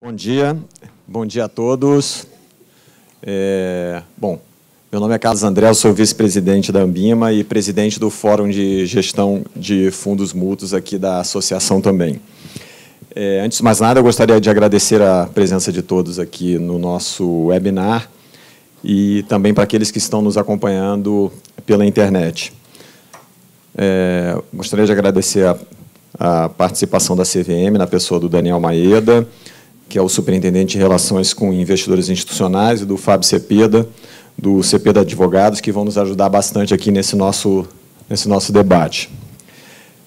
Bom dia a todos. Meu nome é Carlos André, eu sou vice-presidente da Ambima e presidente do Fórum de Gestão de Fundos Mútuos aqui da associação também. Antes de mais nada, eu gostaria de agradecer a presença de todos aqui no nosso webinar e também para aqueles que estão nos acompanhando pela internet. Gostaria de agradecer a participação da CVM, na pessoa do Daniel Maeda, que é o superintendente de Relações com Investidores Institucionais, e do Fábio Cepeda, do Cepeda Advogados, que vão nos ajudar bastante aqui nesse nosso debate.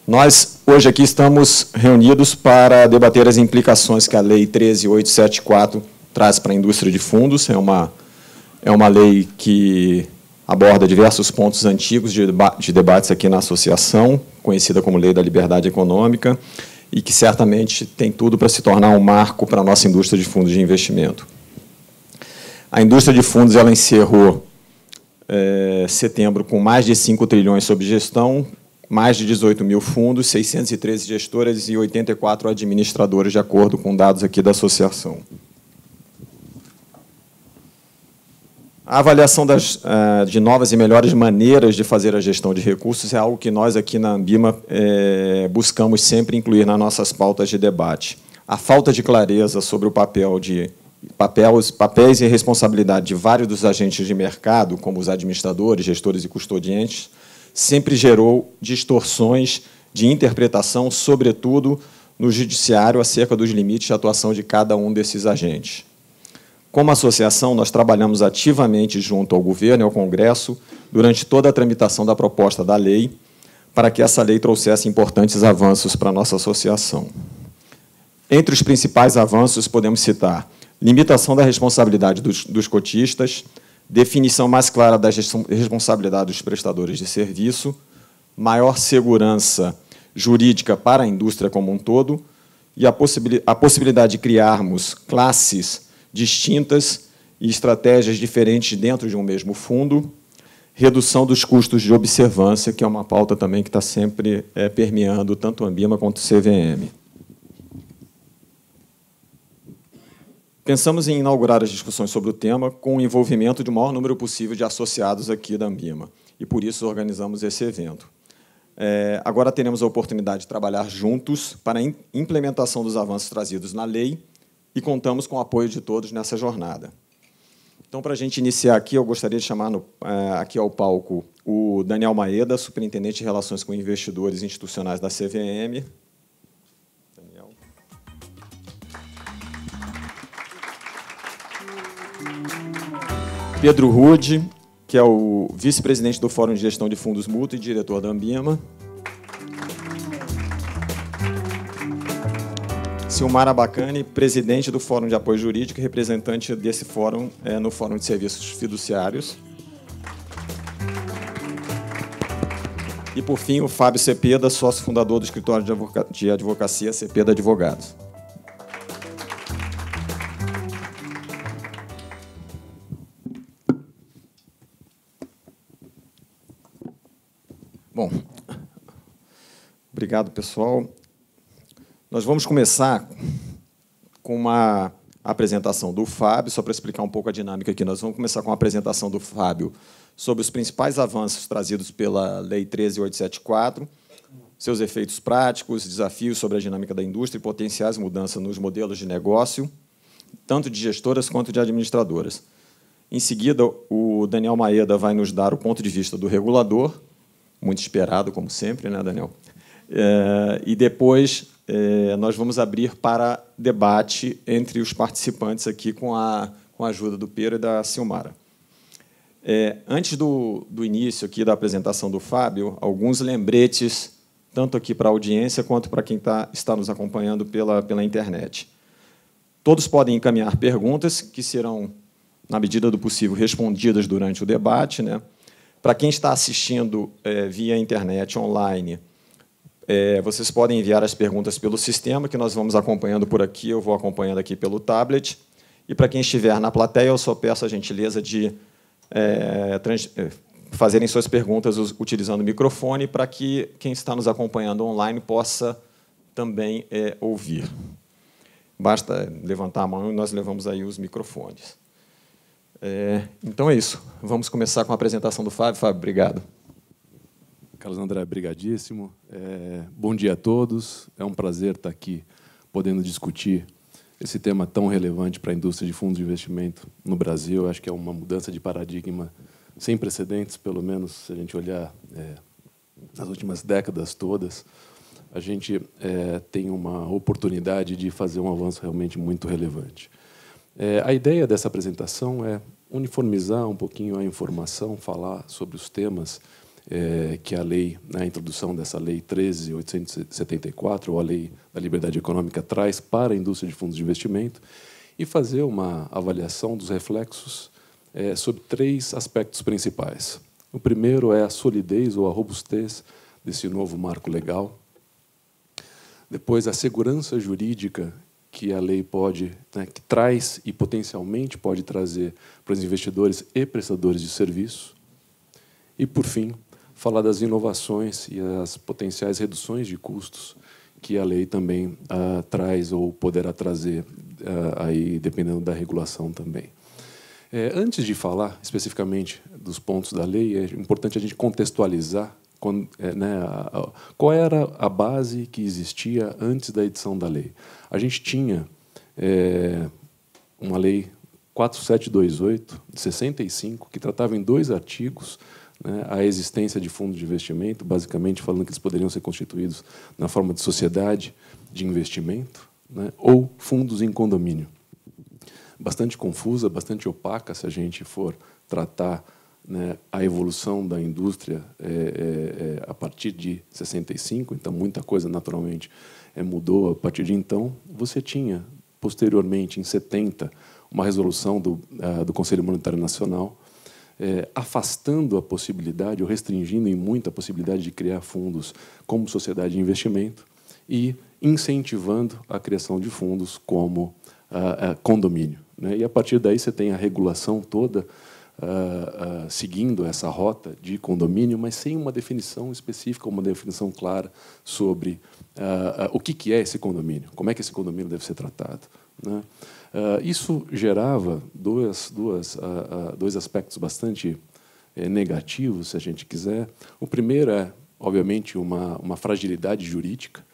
Nós, hoje, aqui estamos reunidos para debater as implicações que a Lei 13.874 traz para a indústria de fundos. É uma lei que aborda diversos pontos antigos de debates aqui na associação, conhecida como Lei da Liberdade Econômica, e que certamente tem tudo para se tornar um marco para a nossa indústria de fundos de investimento. A indústria de fundos ela encerrou setembro com mais de 5 trilhões sob gestão, mais de 18 mil fundos, 613 gestoras e 84 administradores, de acordo com dados aqui da associação. A avaliação de novas e melhores maneiras de fazer a gestão de recursos é algo que nós, aqui na Ambima, buscamos sempre incluir nas nossas pautas de debate. A falta de clareza sobre o papéis e responsabilidade de vários dos agentes de mercado, como os administradores, gestores e custodiantes, sempre gerou distorções de interpretação, sobretudo no judiciário, acerca dos limites de atuação de cada um desses agentes. Como associação, nós trabalhamos ativamente junto ao governo e ao Congresso durante toda a tramitação da proposta da lei, para que essa lei trouxesse importantes avanços para a nossa associação. Entre os principais avanços, podemos citar limitação da responsabilidade dos cotistas, definição mais clara da responsabilidade dos prestadores de serviço, maior segurança jurídica para a indústria como um todo e a possibilidade de criarmos classes distintas e estratégias diferentes dentro de um mesmo fundo, redução dos custos de observância, que é uma pauta também que está sempre permeando tanto a Ambima quanto o CVM. Pensamos em inaugurar as discussões sobre o tema com o envolvimento de maior número possível de associados aqui da Ambima, e por isso organizamos esse evento. Agora teremos a oportunidade de trabalhar juntos para a implementação dos avanços trazidos na lei e contamos com o apoio de todos nessa jornada. Então, para a gente iniciar aqui, eu gostaria de chamar aqui ao palco o Daniel Maeda, superintendente de Relações com Investidores Institucionais da CVM. Daniel. Pedro Rude, que é o vice-presidente do Fórum de Gestão de Fundos Mútuos e diretor da Ambima. Silmar Abacani, presidente do Fórum de Apoio Jurídico e representante desse fórum no Fórum de Serviços Fiduciários. E, por fim, o Fábio Cepeda, sócio fundador do escritório de advocacia Cepeda Advogados. Bom, obrigado, pessoal. Nós vamos começar com uma apresentação do Fábio, só para explicar um pouco a dinâmica aqui. Nós vamos começar com a apresentação do Fábio sobre os principais avanços trazidos pela Lei 13.874, seus efeitos práticos, desafios sobre a dinâmica da indústria e potenciais mudanças nos modelos de negócio, tanto de gestoras quanto de administradoras. Em seguida, o Daniel Maeda vai nos dar o ponto de vista do regulador, muito esperado, como sempre, né, Daniel? E depois nós vamos abrir para debate entre os participantes aqui com a ajuda do Pedro e da Silmara. Antes do início aqui da apresentação do Fábio, alguns lembretes, tanto aqui para a audiência quanto para quem está nos acompanhando pela internet. Todos podem encaminhar perguntas que serão, na medida do possível, respondidas durante o debate, né? Para quem está assistindo via internet online, vocês podem enviar as perguntas pelo sistema, que nós vamos acompanhando por aqui, eu vou acompanhando aqui pelo tablet. E, para quem estiver na plateia, eu só peço a gentileza de fazerem suas perguntas utilizando o microfone, para que quem está nos acompanhando online possa também ouvir. basta levantar a mão e nós levamos aí os microfones. Então é isso. Vamos começar com a apresentação do Fábio. Fábio, obrigado. Carlos André, brigadíssimo. Bom dia a todos. É um prazer estar aqui podendo discutir esse tema tão relevante para a indústria de fundos de investimento no Brasil. Acho que é uma mudança de paradigma sem precedentes, pelo menos se a gente olhar nas últimas décadas todas. A gente tem uma oportunidade de fazer um avanço realmente muito relevante. A ideia dessa apresentação é uniformizar um pouquinho a informação, falar sobre os temas que a lei, na introdução dessa lei 13.874, ou a lei da liberdade econômica, traz para a indústria de fundos de investimento, e fazer uma avaliação dos reflexos sobre 3 aspectos principais. O primeiro é a solidez ou a robustez desse novo marco legal. Depois, a segurança jurídica que a lei pode, que traz e potencialmente pode trazer para os investidores e prestadores de serviço. E, por fim, falar das inovações e as potenciais reduções de custos que a lei também traz ou poderá trazer, aí, dependendo da regulação também. Antes de falar especificamente dos pontos da lei, é importante a gente contextualizar qual era a base que existia antes da edição da lei. A gente tinha uma lei 4728, de 65, que tratava em 2 artigos a existência de fundos de investimento, basicamente falando que eles poderiam ser constituídos na forma de sociedade de investimento, ou fundos em condomínio. Bastante confusa, bastante opaca, se a gente for tratar a evolução da indústria a partir de 65, então muita coisa naturalmente mudou a partir de então. Você tinha, posteriormente, em 70, uma resolução do Conselho Monetário Nacional afastando a possibilidade, ou restringindo em muito a possibilidade de criar fundos como sociedade de investimento e incentivando a criação de fundos como condomínio. E, a partir daí, você tem a regulação toda seguindo essa rota de condomínio, mas sem uma definição específica, uma definição clara sobre o que é esse condomínio, como é que esse condomínio deve ser tratado. Isso gerava dois aspectos bastante negativos, se a gente quiser. O primeiro é, obviamente, uma fragilidade jurídica.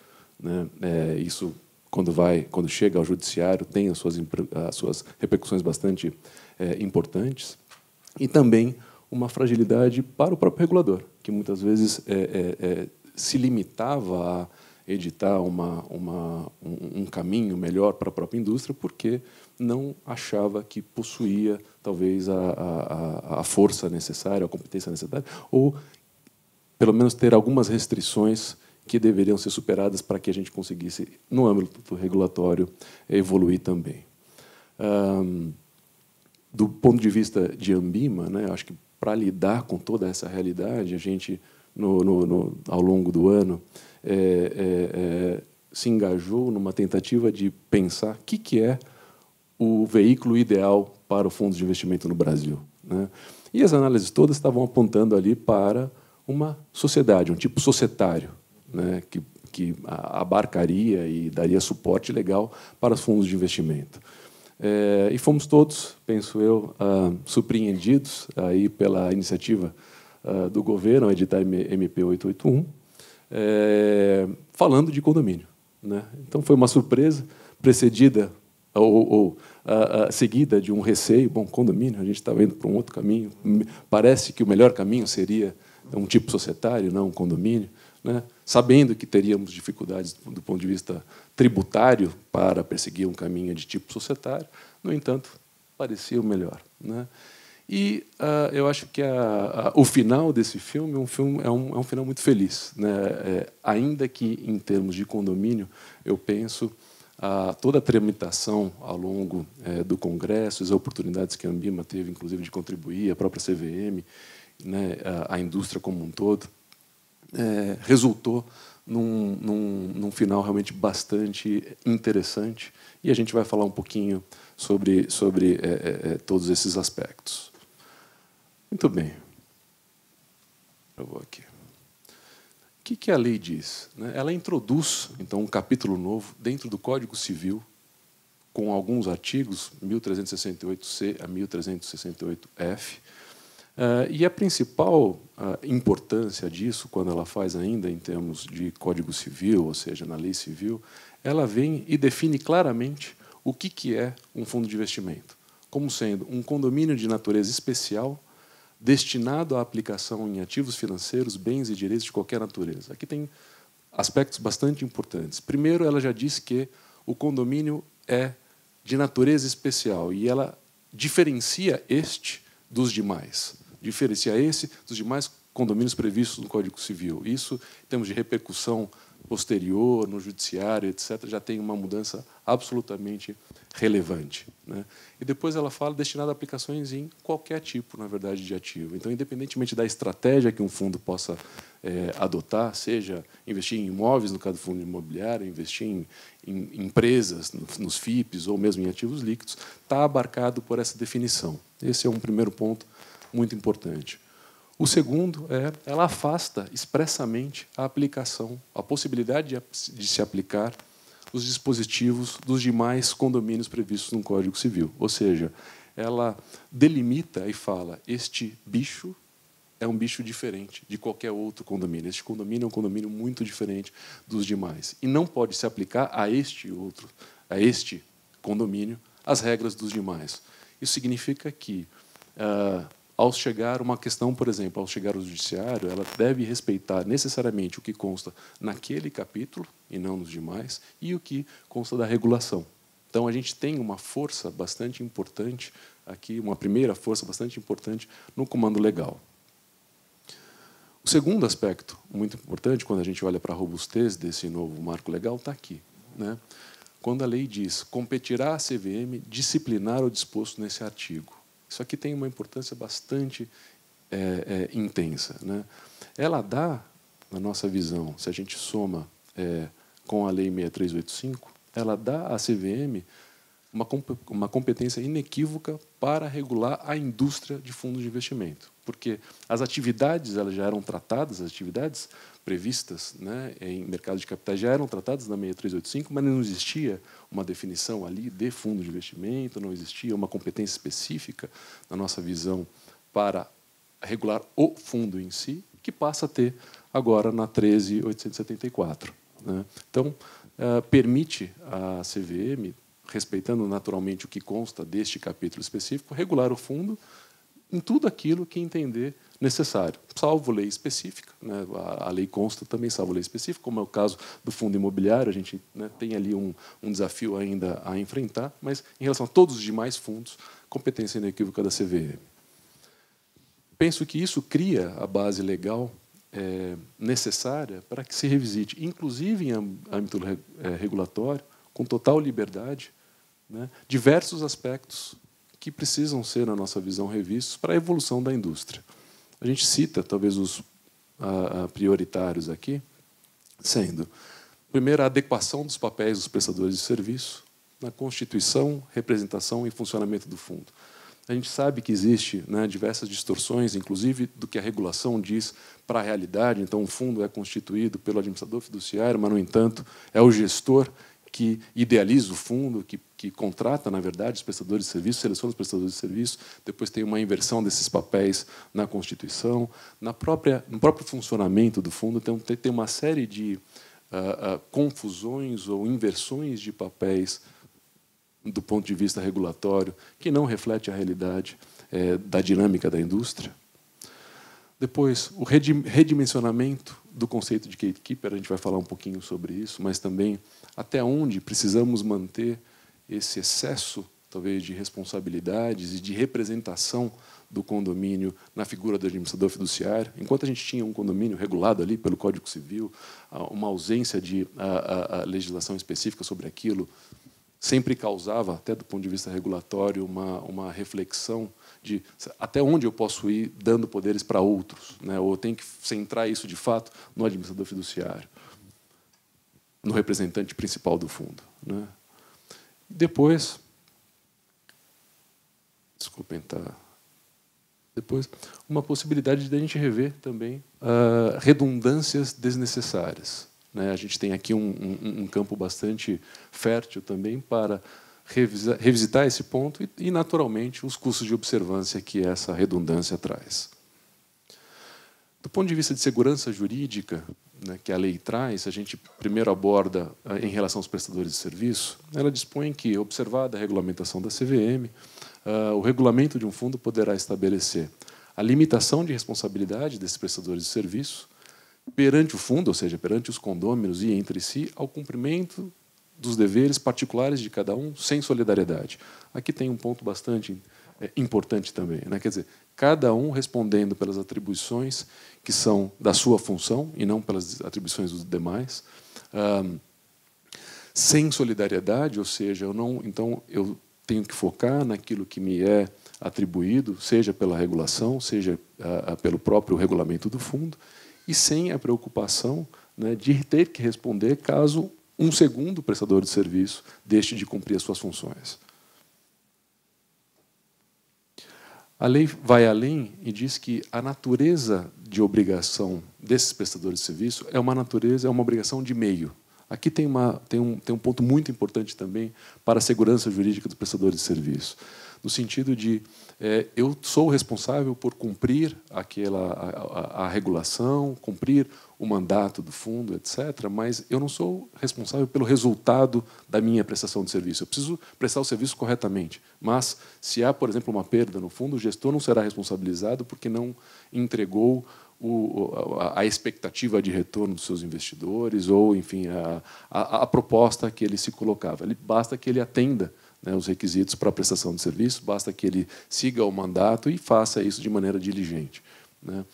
Isso, quando chega ao judiciário, tem as suas repercussões bastante importantes. E também uma fragilidade para o próprio regulador, que muitas vezes se limitava a editar um caminho melhor para a própria indústria, porque não achava que possuía, talvez, a força necessária, a competência necessária, ou, pelo menos, ter algumas restrições que deveriam ser superadas para que a gente conseguisse, no âmbito regulatório, evoluir também. Do ponto de vista de Ambima, acho que, para lidar com toda essa realidade, a gente, ao longo do ano, se engajou numa tentativa de pensar o que é o veículo ideal para o fundo de investimento no Brasil. E as análises todas estavam apontando ali para uma sociedade, um tipo societário, que abarcaria e daria suporte legal para os fundos de investimento. E fomos todos, penso eu, surpreendidos aí pela iniciativa do governo, a editar MP 881, falando de condomínio. Então, foi uma surpresa, precedida ou seguida de um receio. Bom, condomínio, a gente estava indo para um outro caminho. Parece que o melhor caminho seria um tipo societário, não um condomínio. Sabendo que teríamos dificuldades do ponto de vista tributário para perseguir um caminho de tipo societário, no entanto, parecia o melhor. E eu acho que o final desse filme é um final muito feliz. Ainda que, em termos de condomínio, eu penso toda a tramitação ao longo do Congresso, as oportunidades que a Ambima teve, inclusive, de contribuir, a própria CVM, a indústria como um todo, resultou num final realmente bastante interessante, e a gente vai falar um pouquinho sobre todos esses aspectos. Muito bem. Eu vou aqui. O que a lei diz? Ela introduz, então, um capítulo novo dentro do Código Civil, com alguns artigos, 1368C a 1368F. E a principal importância disso, quando ela faz ainda em termos de Código Civil, ou seja, na lei civil, ela vem e define claramente o que é um fundo de investimento, como sendo um condomínio de natureza especial destinado à aplicação em ativos financeiros, bens e direitos de qualquer natureza. Aqui tem aspectos bastante importantes. Primeiro, ela já diz que o condomínio é de natureza especial e ela diferencia este dos demais. Diferencia esse dos demais condomínios previstos no Código Civil. Isso, em termos de repercussão posterior, no judiciário, etc., já tem uma mudança absolutamente relevante, né? E depois ela fala destinado a aplicações em qualquer tipo, na verdade, de ativo. Então, independentemente da estratégia que um fundo possa adotar, seja investir em imóveis, no caso do fundo imobiliário, investir em empresas, nos FIPs, ou mesmo em ativos líquidos, está abarcado por essa definição. Esse é um primeiro ponto muito importante. O segundo é, ela afasta expressamente a aplicação, a possibilidade de se aplicar os dispositivos dos demais condomínios previstos no Código Civil. Ou seja, ela delimita e fala, este bicho é um bicho diferente de qualquer outro condomínio. Este condomínio é um condomínio muito diferente dos demais. E não pode se aplicar a este condomínio as regras dos demais. Isso significa que, ao chegar uma questão, por exemplo, ao chegar ao judiciário, ela deve respeitar necessariamente o que consta naquele capítulo, e não nos demais, e o que consta da regulação. Então, a gente tem uma força bastante importante aqui, uma primeira força bastante importante no comando legal. O segundo aspecto muito importante, quando a gente olha para a robustez desse novo marco legal, está aqui, né? Quando a lei diz competirá a CVM disciplinar o disposto nesse artigo. Isso aqui tem uma importância bastante intensa, né? Ela dá, na nossa visão, se a gente soma com a Lei 6385, ela dá à CVM uma competência inequívoca para regular a indústria de fundos de investimento, porque as atividades elas já eram tratadas, as atividades previstas, né, em mercado de capitais já eram tratadas na 6385, mas não existia uma definição ali de fundo de investimento, não existia uma competência específica, na nossa visão, para regular o fundo em si, que passa a ter agora na 13.874. Né? Então, permite à CVM, respeitando naturalmente o que consta deste capítulo específico, regular o fundo em tudo aquilo que entender necessário, salvo lei específica, né? A lei consta também, salvo lei específica, como é o caso do fundo imobiliário, a gente, né, tem ali um desafio ainda a enfrentar, mas em relação a todos os demais fundos, competência inequívoca da CVM. Penso que isso cria a base legal necessária para que se revisite, inclusive em âmbito regulatório, com total liberdade, né, diversos aspectos que precisam ser, na nossa visão, revistos para a evolução da indústria. A gente cita, talvez, os prioritários aqui, sendo, primeiro, a adequação dos papéis dos prestadores de serviço na constituição, representação e funcionamento do fundo. A gente sabe que existe, né, diversas distorções, inclusive do que a regulação diz para a realidade. Então, o fundo é constituído pelo administrador fiduciário, mas, no entanto, é o gestor que idealiza o fundo, que contrata, na verdade, os prestadores de serviço, seleciona os prestadores de serviço, depois tem uma inversão desses papéis na Constituição, no próprio funcionamento do fundo, tem uma série de confusões ou inversões de papéis do ponto de vista regulatório, que não reflete a realidade da dinâmica da indústria. Depois, o redimensionamento do conceito de gatekeeper, a gente vai falar um pouquinho sobre isso, mas também até onde precisamos manter esse excesso, talvez, de responsabilidades e de representação do condomínio na figura do administrador fiduciário. Enquanto a gente tinha um condomínio regulado ali pelo Código Civil, uma ausência de legislação específica sobre aquilo, sempre causava, até do ponto de vista regulatório, uma reflexão de até onde eu posso ir dando poderes para outros, né? Ou tem que centrar isso, de fato, no administrador fiduciário, no representante principal do fundo, né? Depois, desculpem, depois, uma possibilidade de a gente rever também redundâncias desnecessárias, né? A gente tem aqui um campo bastante fértil também para revisitar esse ponto e, naturalmente, os custos de observância que essa redundância traz. Do ponto de vista de segurança jurídica, né, que a lei traz, a gente primeiro aborda em relação aos prestadores de serviço. Ela dispõe que, observada a regulamentação da CVM, o regulamento de um fundo poderá estabelecer a limitação de responsabilidade desses prestadores de serviço perante o fundo, ou seja, perante os condôminos e entre si, ao cumprimento dos deveres particulares de cada um, sem solidariedade. Aqui tem um ponto bastante importante também, né? Quer dizer, cada um respondendo pelas atribuições que são da sua função e não pelas atribuições dos demais, sem solidariedade, ou seja, então eu tenho que focar naquilo que me é atribuído, seja pela regulação, seja pelo próprio regulamento do fundo, e sem a preocupação, né, de ter que responder caso um segundo prestador de serviço deixe de cumprir as suas funções. A lei vai além e diz que a natureza de obrigação desses prestadores de serviço é uma obrigação de meio. Aqui tem um ponto muito importante também para a segurança jurídica dos prestadores de serviço, no sentido de eu sou responsável por cumprir a regulação, cumprir o mandato do fundo, etc., mas eu não sou responsável pelo resultado da minha prestação de serviço. Eu preciso prestar o serviço corretamente, mas se há, por exemplo, uma perda no fundo, o gestor não será responsabilizado porque não entregou a expectativa de retorno dos seus investidores ou, enfim, a proposta que ele se colocava. Basta que ele atenda, né, os requisitos para a prestação de serviço, basta que ele siga o mandato e faça isso de maneira diligente, né?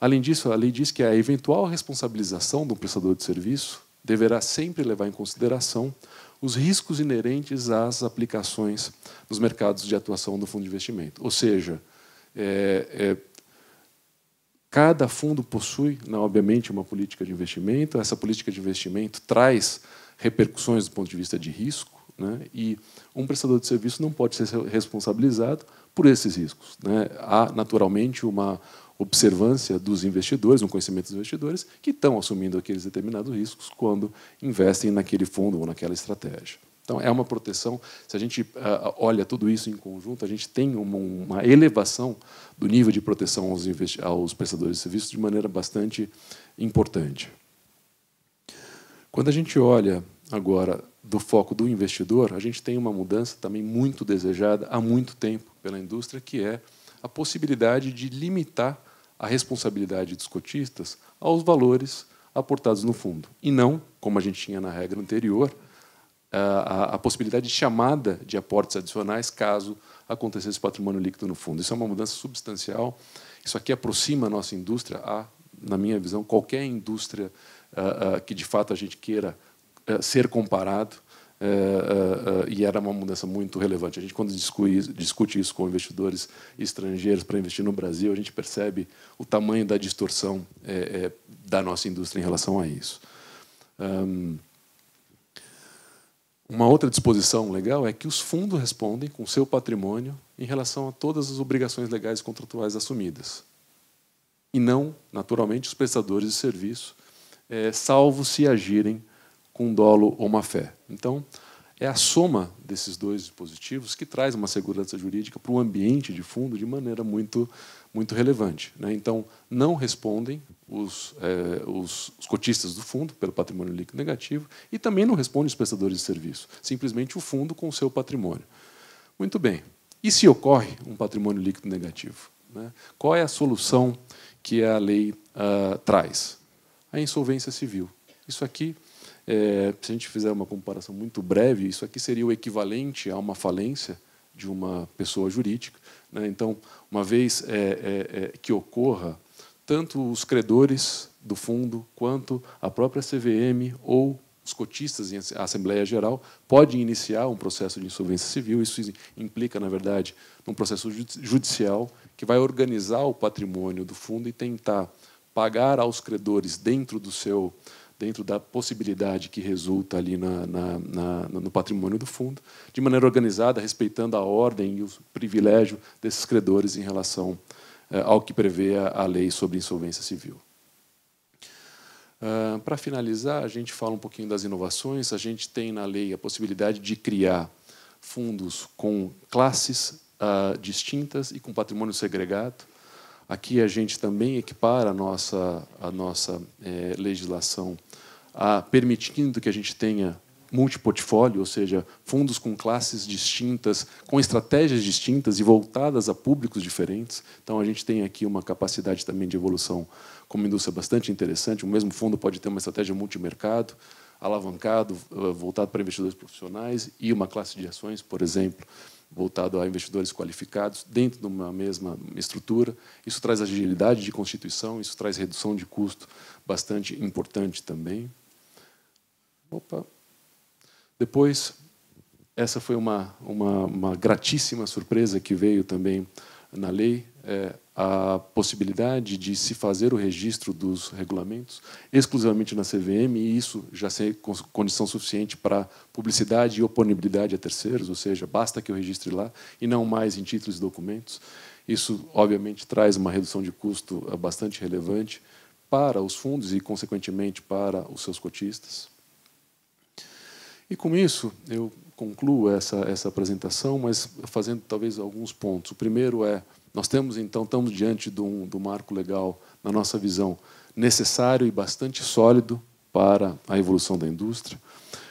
Além disso, a lei diz que a eventual responsabilização do prestador de serviço deverá sempre levar em consideração os riscos inerentes às aplicações nos mercados de atuação do fundo de investimento. Ou seja, cada fundo possui, obviamente, uma política de investimento. Essa política de investimento traz repercussões do ponto de vista de risco, né? E um prestador de serviço não pode ser responsabilizado por esses riscos, né? Há, naturalmente, uma observância dos investidores, um conhecimento dos investidores que estão assumindo aqueles determinados riscos quando investem naquele fundo ou naquela estratégia. Então, é uma proteção. Se a gente olha tudo isso em conjunto, a gente tem uma elevação do nível de proteção aos prestadores de serviços de maneira bastante importante. Quando a gente olha agora do foco do investidor, a gente tem uma mudança também muito desejada há muito tempo pela indústria, que é a possibilidade de limitar a responsabilidade dos cotistas aos valores aportados no fundo, e não, como a gente tinha na regra anterior, a possibilidade de chamada de aportes adicionais caso acontecesse patrimônio líquido no fundo. Isso é uma mudança substancial. Isso aqui aproxima a nossa indústria a, na minha visão, qualquer indústria que, de fato, a gente queira ser comparado, e era uma mudança muito relevante. A gente, quando discute isso com investidores estrangeiros para investir no Brasil, a gente percebe o tamanho da distorção da nossa indústria em relação a isso. Uma outra disposição legal é que os fundos respondem com seu patrimônio em relação a todas as obrigações legais e contratuais assumidas, e não, naturalmente, os prestadores de serviço, salvo se agirem com dolo ou má-fé. Então, é a soma desses dois dispositivos que traz uma segurança jurídica para o ambiente de fundo de maneira muito relevante, né? Então, não respondem os cotistas do fundo pelo patrimônio líquido negativo e também não respondem os prestadores de serviço, simplesmente o fundo com o seu patrimônio. Muito bem. E se ocorre um patrimônio líquido negativo, né? Qual é a solução que a lei traz? A insolvência civil. Isso aqui, se a gente fizer uma comparação muito breve, isso aqui seria o equivalente a uma falência de uma pessoa jurídica, né? Então, uma vez que ocorra, tanto os credores do fundo quanto a própria CVM ou os cotistas em Assembleia Geral podem iniciar um processo de insolvência civil. Isso implica, na verdade, um processo judicial que vai organizar o patrimônio do fundo e tentar pagar aos credores dentro da possibilidade que resulta ali no patrimônio do fundo, de maneira organizada, respeitando a ordem e o privilégio desses credores em relação ao que prevê a lei sobre insolvência civil. Para finalizar, a gente fala um pouquinho das inovações. A gente tem na lei a possibilidade de criar fundos com classes distintas e com patrimônio segregado. Aqui a gente também equipara a nossa legislação, permitindo que a gente tenha multiportfólio, ou seja, fundos com classes distintas, com estratégias distintas e voltadas a públicos diferentes. Então, a gente tem aqui uma capacidade também de evolução como indústria bastante interessante. O mesmo fundo pode ter uma estratégia multimercado, alavancado, voltado para investidores profissionais, e uma classe de ações, por exemplo, voltado a investidores qualificados, dentro de uma mesma estrutura. Isso traz agilidade de constituição, isso traz redução de custo bastante importante também. Depois, essa foi uma gratíssima surpresa que veio também na lei, a possibilidade de se fazer o registro dos regulamentos exclusivamente na CVM, e isso já ser condição suficiente para publicidade e oponibilidade a terceiros, ou seja, basta que eu registre lá e não mais em títulos e documentos. Isso, obviamente, traz uma redução de custo bastante relevante para os fundos e, consequentemente, para os seus cotistas. E, com isso, eu concluo essa apresentação, mas fazendo talvez alguns pontos. O primeiro nós estamos diante do marco legal, na nossa visão, necessário e bastante sólido para a evolução da indústria.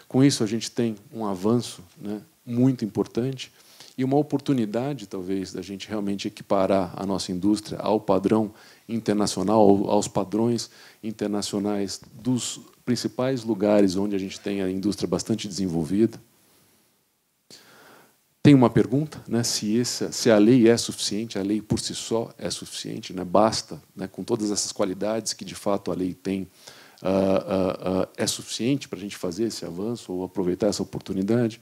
Com isso, a gente tem um avanço, né, muito importante e uma oportunidade, talvez, da gente realmente equiparar a nossa indústria ao padrão internacional, aos padrões internacionais dos principais lugares onde a gente tem a indústria bastante desenvolvida. Tem uma pergunta, né, se a lei é suficiente. A lei por si só é suficiente, né, basta, né, com todas essas qualidades que de fato a lei tem, é suficiente para a gente fazer esse avanço ou aproveitar essa oportunidade?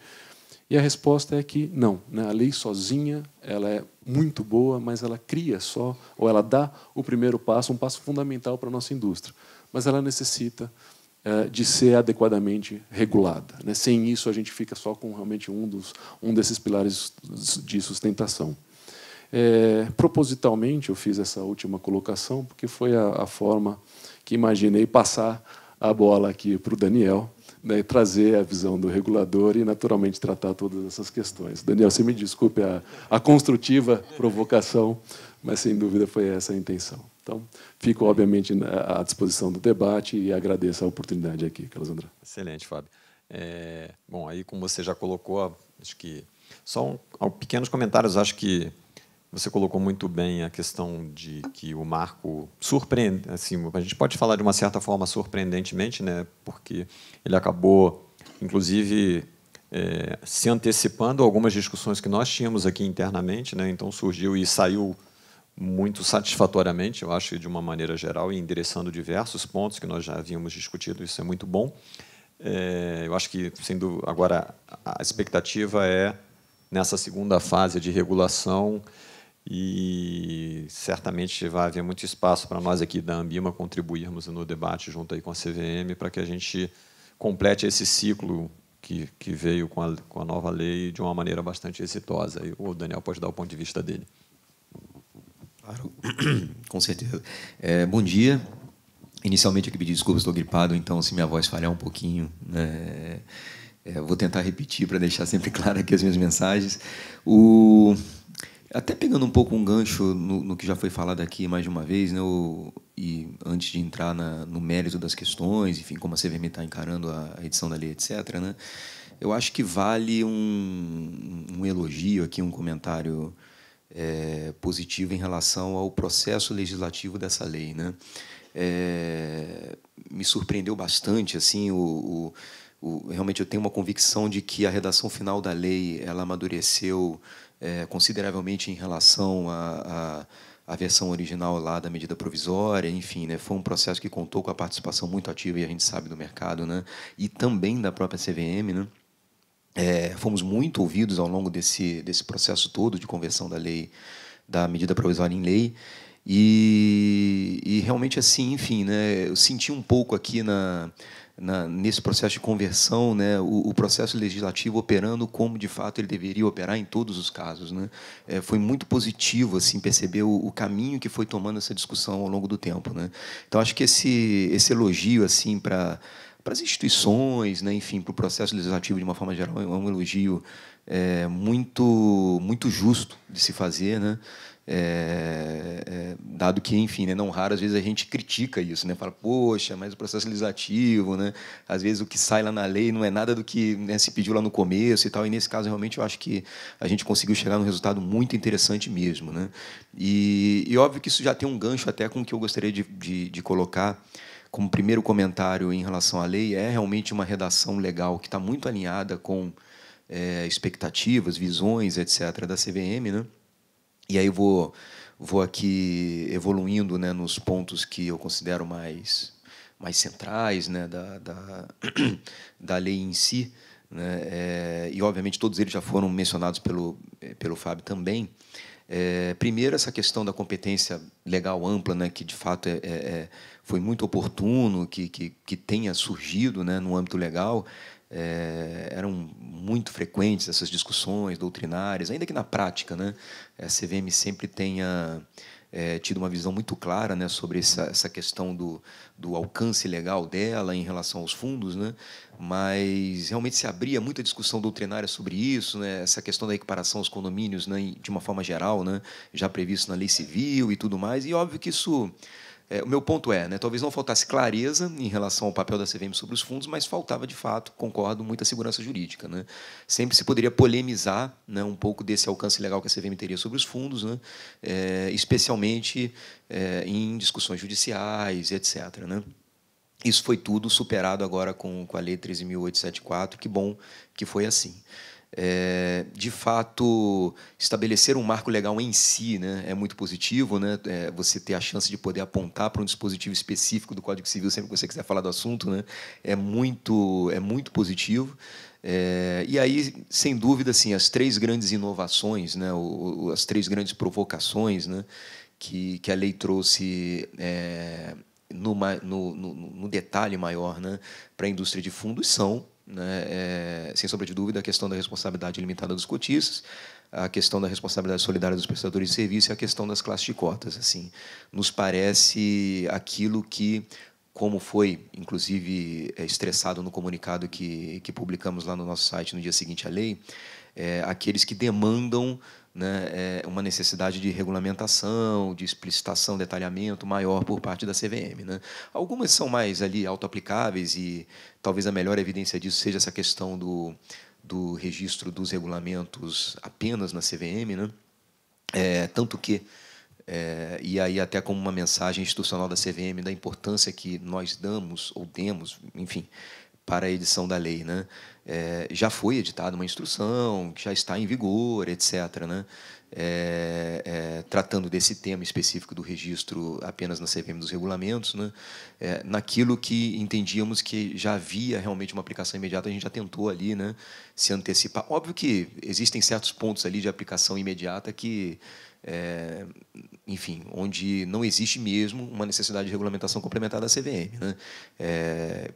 E a resposta é que não, né, a lei sozinha ela é muito boa, mas ela cria só, ou ela dá o primeiro passo, um passo fundamental para a nossa indústria, mas ela necessita de ser adequadamente regulada, né? Sem isso, a gente fica só com realmente um desses pilares de sustentação. Propositalmente, eu fiz essa última colocação, porque foi a forma que imaginei passar a bola aqui para o Daniel, né, trazer a visão do regulador e, naturalmente, tratar todas essas questões. Daniel, você me desculpe a construtiva provocação, mas, sem dúvida, foi essa a intenção. Então, fico, obviamente, à disposição do debate e agradeço a oportunidade aqui, Carlos André. Excelente, Fábio. Bom, aí, como você já colocou, acho que só pequenos comentários. Acho que você colocou muito bem a questão de que o marco surpreende. Assim, a gente pode falar de uma certa forma surpreendentemente, né, porque ele acabou, inclusive, se antecipando a algumas discussões que nós tínhamos aqui internamente, né, então surgiu e saiu muito satisfatoriamente, eu acho, de uma maneira geral, e endereçando diversos pontos que nós já havíamos discutido. Isso é muito bom. Eu acho que, sendo agora, a expectativa é nessa segunda fase de regulação, e certamente vai haver muito espaço para nós aqui da Ambima contribuirmos no debate junto aí com a CVM para que a gente complete esse ciclo que veio com a nova lei de uma maneira bastante exitosa. E o Daniel pode dar o ponto de vista dele. Claro, com certeza. Bom dia. Inicialmente, eu pedi desculpas, estou gripado, então, se minha voz falhar um pouquinho, vou tentar repetir para deixar sempre claro aqui as minhas mensagens. Até pegando um pouco um gancho no que já foi falado aqui mais de uma vez, né, e antes de entrar no mérito das questões, enfim, como a CVM está encarando a edição da lei, etc., né, eu acho que vale um elogio aqui, um comentário positivo em relação ao processo legislativo dessa lei, né? Me surpreendeu bastante, assim, realmente eu tenho uma convicção de que a redação final da lei ela amadureceu consideravelmente em relação à versão original lá da medida provisória, enfim, né? Foi um processo que contou com a participação muito ativa, e a gente sabe, do mercado, né? E também da própria CVM, né? Fomos muito ouvidos ao longo desse processo todo de conversão da lei, da medida provisória em lei, e realmente, assim, enfim, né, eu senti um pouco aqui nesse processo de conversão, né, o processo legislativo operando como, de fato, ele deveria operar em todos os casos, né? Foi muito positivo assim, perceber o caminho que foi tomando essa discussão ao longo do tempo, né? Então, acho que esse elogio assim, para as instituições, né, enfim, para o processo legislativo, de uma forma geral, é um elogio muito justo de se fazer, né? Dado que, enfim, né, não raro, às vezes a gente critica isso, né, fala, poxa, mas o processo legislativo, né, às vezes o que sai lá na lei não é nada do que, né, se pediu lá no começo e tal, e nesse caso realmente eu acho que a gente conseguiu chegar num resultado muito interessante mesmo, né? E óbvio que isso já tem um gancho até com o que eu gostaria de colocar como primeiro comentário em relação à lei. É realmente uma redação legal que está muito alinhada com expectativas, visões, etc., da CVM, né? E aí vou aqui evoluindo, né, nos pontos que eu considero mais centrais, né, da lei em si, né? E, obviamente, todos eles já foram mencionados pelo Fábio também. Primeiro, essa questão da competência legal ampla, né, que, de fato, foi muito oportuno que tenha surgido, né, no âmbito legal. Eram muito frequentes essas discussões doutrinárias, ainda que na prática, né, a CVM sempre tenha tido uma visão muito clara, né, sobre essa questão do alcance legal dela em relação aos fundos, né, mas realmente se abria muita discussão doutrinária sobre isso, né, essa questão da equiparação aos condomínios, né, de uma forma geral, né, já previsto na lei civil e tudo mais, e óbvio que isso... O meu ponto né, talvez não faltasse clareza em relação ao papel da CVM sobre os fundos, mas faltava, de fato, concordo, muita segurança jurídica, né? Sempre se poderia polemizar, né, um pouco desse alcance legal que a CVM teria sobre os fundos, né, especialmente em discussões judiciais, etc., né? Isso foi tudo superado agora com a Lei 13.874, que bom que foi assim. De fato, estabelecer um marco legal em si, né, é muito positivo, né, você ter a chance de poder apontar para um dispositivo específico do Código Civil sempre que você quiser falar do assunto, né, é muito positivo. E aí, sem dúvida, assim, as três grandes inovações, né, as três grandes provocações, né, que a lei trouxe no detalhe maior, né, para a indústria de fundos são, né, sem sombra de dúvida, a questão da responsabilidade limitada dos cotistas, a questão da responsabilidade solidária dos prestadores de serviço e a questão das classes de cotas. Assim, nos parece aquilo que, como foi, inclusive, estressado no comunicado que publicamos lá no nosso site no dia seguinte à lei, aqueles que demandam, né, uma necessidade de regulamentação, de explicitação, detalhamento maior por parte da CVM, né? Algumas são mais ali autoaplicáveis e talvez a melhor evidência disso seja essa questão do registro dos regulamentos apenas na CVM, né? Tanto que e aí até como uma mensagem institucional da CVM da importância que nós damos ou demos, enfim, para a edição da lei, né? Já foi editada uma instrução que já está em vigor, etc., né? Tratando desse tema específico do registro apenas na CVM dos regulamentos, né? Naquilo que entendíamos que já havia realmente uma aplicação imediata, a gente já tentou ali, né, se antecipar. Óbvio que existem certos pontos ali de aplicação imediata que enfim, onde não existe mesmo uma necessidade de regulamentação complementar da CVM, né?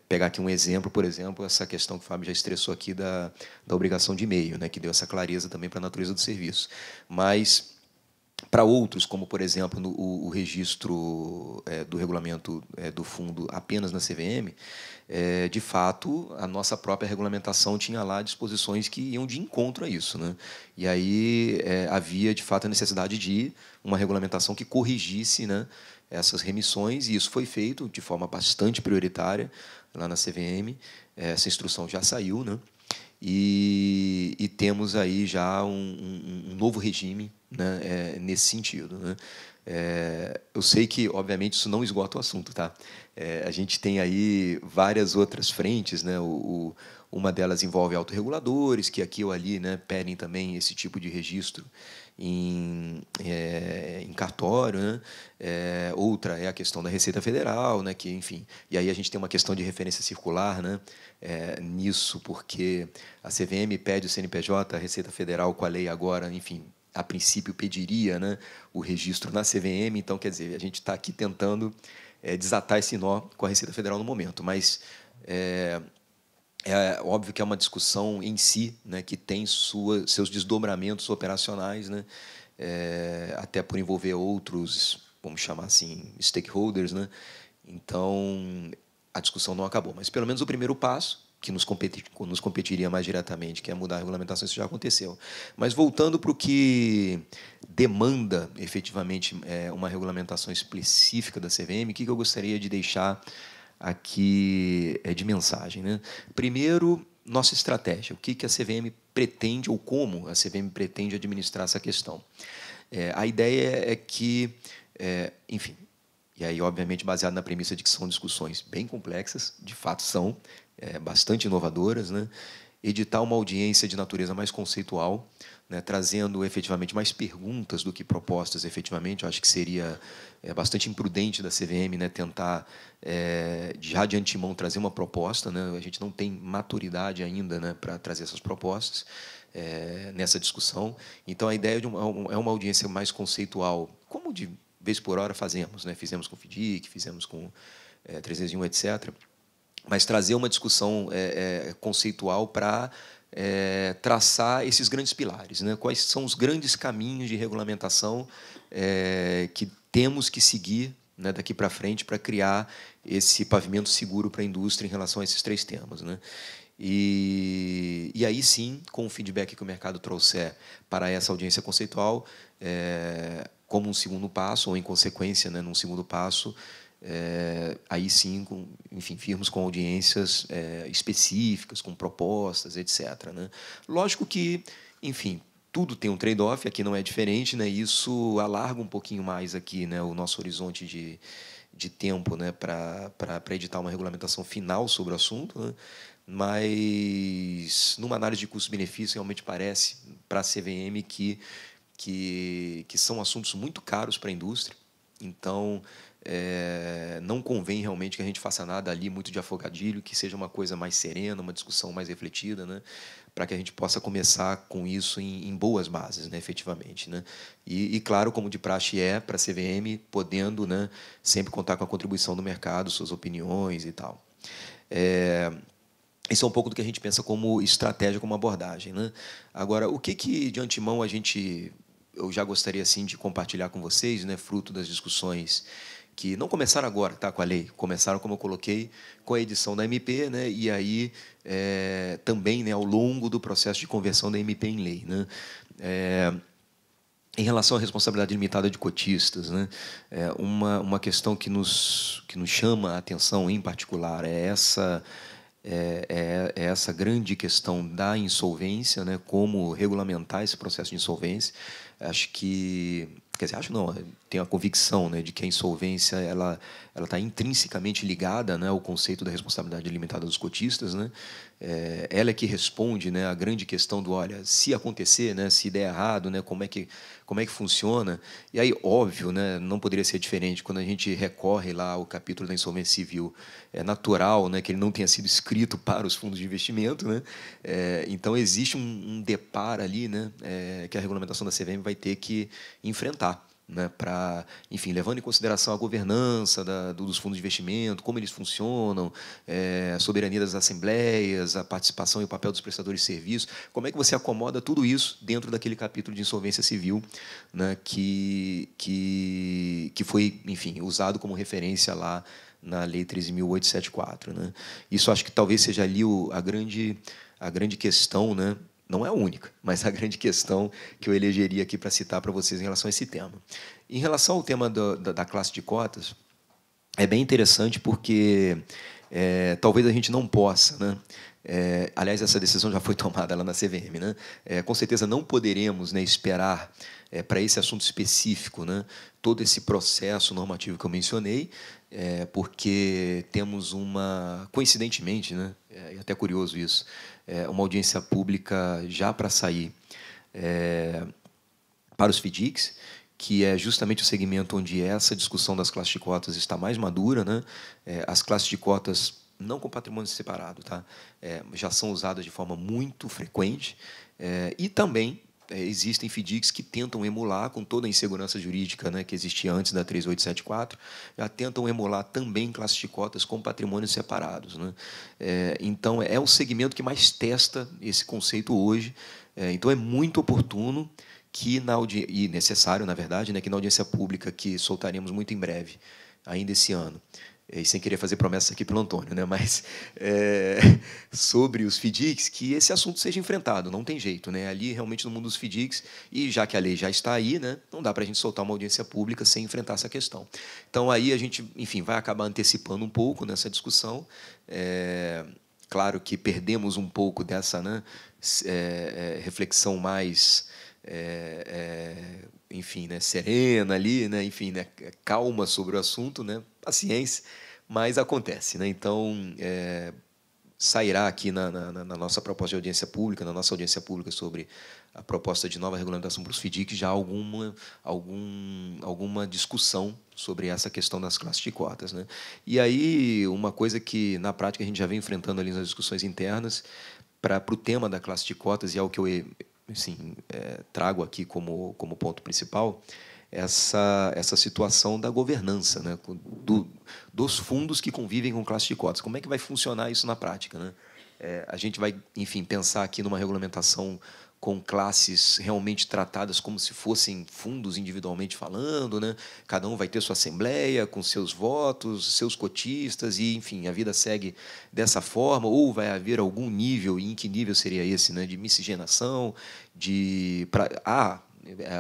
Pegar aqui um exemplo, por exemplo, essa questão que o Fábio já estressou aqui da obrigação de e-mail, né, que deu essa clareza também para a natureza do serviço. Mas, para outros, como, por exemplo, o registro do regulamento do fundo apenas na CVM, de fato, a nossa própria regulamentação tinha lá disposições que iam de encontro a isso, né? E aí havia, de fato, a necessidade de uma regulamentação que corrigisse, né, essas remissões, e isso foi feito de forma bastante prioritária lá na CVM. Essa instrução já saiu, né? E temos aí já um novo regime, né, nesse sentido, né? Eu sei que, obviamente, isso não esgota o assunto, tá? A gente tem aí várias outras frentes, né? Uma delas envolve autorreguladores, que aqui ou ali, né, pedem também esse tipo de registro em cartório, né? Outra é a questão da Receita Federal, né, que, enfim, e aí a gente tem uma questão de referência circular, né, nisso, porque a CVM pede o CNPJ, a Receita Federal com a lei agora, enfim, a princípio pediria, né, o registro na CVM, então, quer dizer, a gente está aqui tentando desatar esse nó com a Receita Federal no momento, mas É óbvio que é uma discussão em si, né, que tem seus desdobramentos operacionais, né, até por envolver outros, vamos chamar assim, stakeholders, né? Então, a discussão não acabou. Mas, pelo menos, o primeiro passo, que nos competiria mais diretamente, que é mudar a regulamentação, isso já aconteceu. Mas, voltando para o que demanda, efetivamente, uma regulamentação específica da CVM, o que eu gostaria de deixar aqui de mensagem, né? Primeiro, nossa estratégia. O que a CVM pretende, ou como a CVM pretende administrar essa questão. A ideia é que, enfim, e aí, obviamente, baseado na premissa de que são discussões bem complexas, de fato são, bastante inovadoras, né? Editar uma audiência de natureza mais conceitual, né, trazendo efetivamente mais perguntas do que propostas efetivamente. Eu acho que seria bastante imprudente da CVM, né, tentar, já de antemão, trazer uma proposta, né? A gente não tem maturidade ainda, né, para trazer essas propostas nessa discussão. Então, a ideia é uma audiência mais conceitual, como de vez por hora fazemos, né? Fizemos com o FDIC, fizemos com 301, etc., mas trazer uma discussão conceitual para traçar esses grandes pilares, né? Quais são os grandes caminhos de regulamentação que temos que seguir, né, daqui para frente para criar esse pavimento seguro para a indústria em relação a esses 3 temas, né? E aí sim, com o feedback que o mercado trouxer para essa audiência conceitual, como um segundo passo, ou em consequência, né, num segundo passo, aí sim, enfim, firmos com audiências específicas, com propostas, etc., né? Lógico que, enfim, tudo tem um trade-off, aqui não é diferente, né? Isso alarga um pouquinho mais aqui, né, o nosso horizonte de tempo, né, para editar uma regulamentação final sobre o assunto, né? Mas, numa análise de custo-benefício, realmente parece, para a CVM, que são assuntos muito caros para a indústria. Então, não convém realmente que a gente faça nada ali muito de afogadilho, que seja uma coisa mais serena, uma discussão mais refletida, né, para que a gente possa começar com isso em boas bases, né, efetivamente, né? E, claro, como de praxe para a CVM, podendo, né, sempre contar com a contribuição do mercado, suas opiniões e tal. Isso é um pouco do que a gente pensa como estratégia, como abordagem, né? Agora, o que de antemão eu já gostaria assim de compartilhar com vocês, né, fruto das discussões que não começaram agora, tá, com a lei, começaram, como eu coloquei, com a edição da MP, né, e aí também, né, ao longo do processo de conversão da MP em lei, né? Em relação à responsabilidade limitada de cotistas, né, uma questão que nos chama a atenção em particular é essa grande questão da insolvência, né, como regulamentar esse processo de insolvência. Acho que, quer dizer, tenho a convicção, né, de que a insolvência ela está intrinsecamente ligada, né, ao conceito da responsabilidade limitada dos cotistas, né? Ela é que responde, né, à grande questão do, olha, se acontecer, né, se der errado, né, como é que funciona. E aí, óbvio, né, não poderia ser diferente quando a gente recorre lá ao capítulo da insolvência civil. É natural, né, que ele não tenha sido escrito para os fundos de investimento, né? Então, existe um deparo ali, né, que a regulamentação da CVM vai ter que enfrentar, né, para, enfim, levando em consideração a governança dos fundos de investimento, como eles funcionam, a soberania das assembleias, a participação e o papel dos prestadores de serviços, como é que você acomoda tudo isso dentro daquele capítulo de insolvência civil, né, que foi, enfim, usado como referência lá na Lei 13.874, né? Isso acho que talvez seja ali a grande questão, né? Não é a única, mas a grande questão que eu elegeria aqui para citar para vocês em relação a esse tema. Em relação ao tema da classe de cotas, é bem interessante porque talvez a gente não possa, né? Aliás, essa decisão já foi tomada lá na CVM, né? Com certeza não poderemos, né, esperar para esse assunto específico, né, todo esse processo normativo que eu mencionei, porque temos coincidentemente, né, é até curioso isso, uma audiência pública já para sair para os FDICs, que é justamente o segmento onde essa discussão das classes de cotas está mais madura, né? As classes de cotas não com patrimônio separado, tá? Já são usadas de forma muito frequente, e também existem FDICs que tentam emular, com toda a insegurança jurídica, né, que existia antes da 3874, já tentam emular também classes de cotas com patrimônios separados, né? Então, é o segmento que mais testa esse conceito hoje. Então, é muito oportuno que e necessário, na verdade, né, que na audiência pública, que soltaremos muito em breve, ainda esse ano, e sem querer fazer promessas aqui pelo Antônio, né? Mas sobre os FDICs, que esse assunto seja enfrentado, não tem jeito, né? Ali, realmente, no mundo dos FDICs, e já que a lei já está aí, né, não dá para a gente soltar uma audiência pública sem enfrentar essa questão. Então, aí a gente, enfim, vai acabar antecipando um pouco nessa discussão. Claro que perdemos um pouco dessa, né, reflexão mais... enfim, né, serena ali, né, enfim, né, calma sobre o assunto, né, paciência, mas acontece, né? Então, sairá aqui na nossa proposta de audiência pública, na nossa audiência pública sobre a proposta de nova regulamentação para os FDICs, já alguma discussão sobre essa questão das classes de cotas, né? E aí, uma coisa que, na prática, a gente já vem enfrentando ali nas discussões internas, para o tema da classe de cotas, e é o que eu, assim, trago aqui como ponto principal, essa situação da governança, né, dos fundos que convivem com classe de cotas. Como é que vai funcionar isso na prática, né? A gente vai, enfim, pensar aqui numa regulamentação com classes realmente tratadas como se fossem fundos individualmente falando, né? Cada um vai ter sua assembleia com seus votos, seus cotistas, e, enfim, a vida segue dessa forma, ou vai haver algum nível, e em que nível seria esse, né, de miscigenação,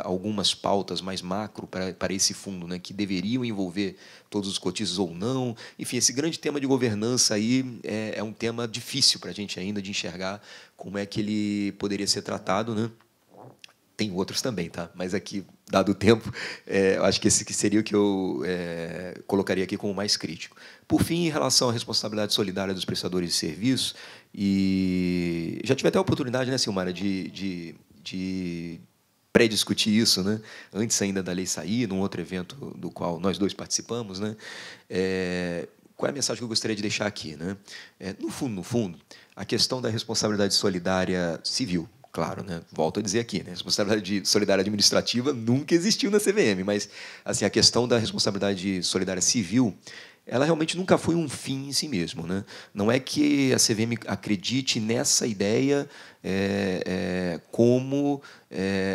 algumas pautas mais macro para esse fundo, né, que deveriam envolver todos os cotistas ou não. Enfim, esse grande tema de governança aí é um tema difícil para a gente ainda de enxergar como é que ele poderia ser tratado, né? Tem outros também, tá? Mas aqui, dado o tempo, eu acho que esse que seria o que eu colocaria aqui como mais crítico. Por fim, em relação à responsabilidade solidária dos prestadores de serviço, e já tive até a oportunidade, né, Silmara, de pré-discutir isso, né, antes ainda da lei sair, num outro evento do qual nós dois participamos, né? Qual é a mensagem que eu gostaria de deixar aqui, né? No fundo, a questão da responsabilidade solidária civil, claro, né? Volto a dizer aqui, né? Responsabilidade solidária administrativa nunca existiu na CVM, mas, assim, a questão da responsabilidade solidária civil, ela realmente nunca foi um fim em si mesmo, né? Não é que a CVM acredite nessa ideia como,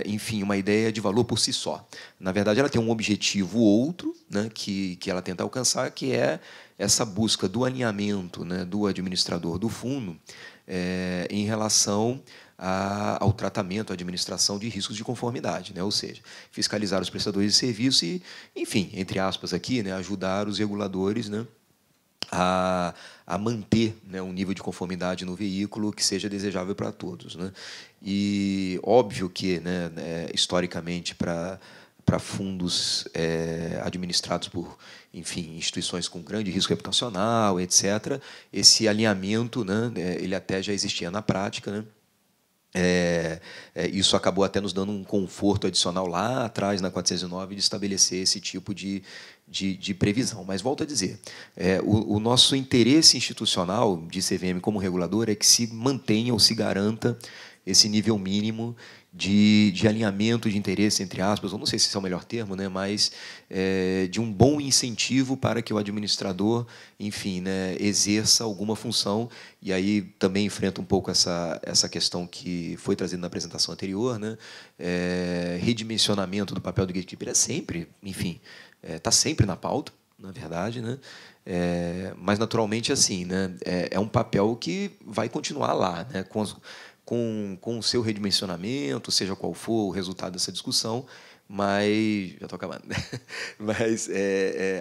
enfim, uma ideia de valor por si só. Na verdade, ela tem um objetivo outro, né, que ela tenta alcançar, que é essa busca do alinhamento, né, do administrador do fundo em relação ao tratamento, à administração de riscos de conformidade, né? Ou seja, fiscalizar os prestadores de serviço e, enfim, entre aspas aqui, né, ajudar os reguladores, né, a manter, né, um nível de conformidade no veículo que seja desejável para todos, né? E óbvio que, né, historicamente, para fundos administrados por, enfim, instituições com grande risco reputacional, etc., esse alinhamento, né, ele até já existia na prática, né? Isso acabou até nos dando um conforto adicional lá atrás, na 409, de estabelecer esse tipo de previsão. Mas, volto a dizer, o nosso interesse institucional de CVM como regulador é que se mantenha ou se garanta esse nível mínimo de alinhamento de interesse, entre aspas, eu não sei se esse é o melhor termo, né, mas de um bom incentivo para que o administrador, enfim, né, exerça alguma função. E aí também enfrenta um pouco essa questão que foi trazida na apresentação anterior, né, redimensionamento do papel do gatekeeper é sempre, enfim, está sempre na pauta, na verdade, né? Mas, naturalmente, assim, né, é um papel que vai continuar lá, né, com o seu redimensionamento, seja qual for o resultado dessa discussão, mas já estou acabando, né? Mas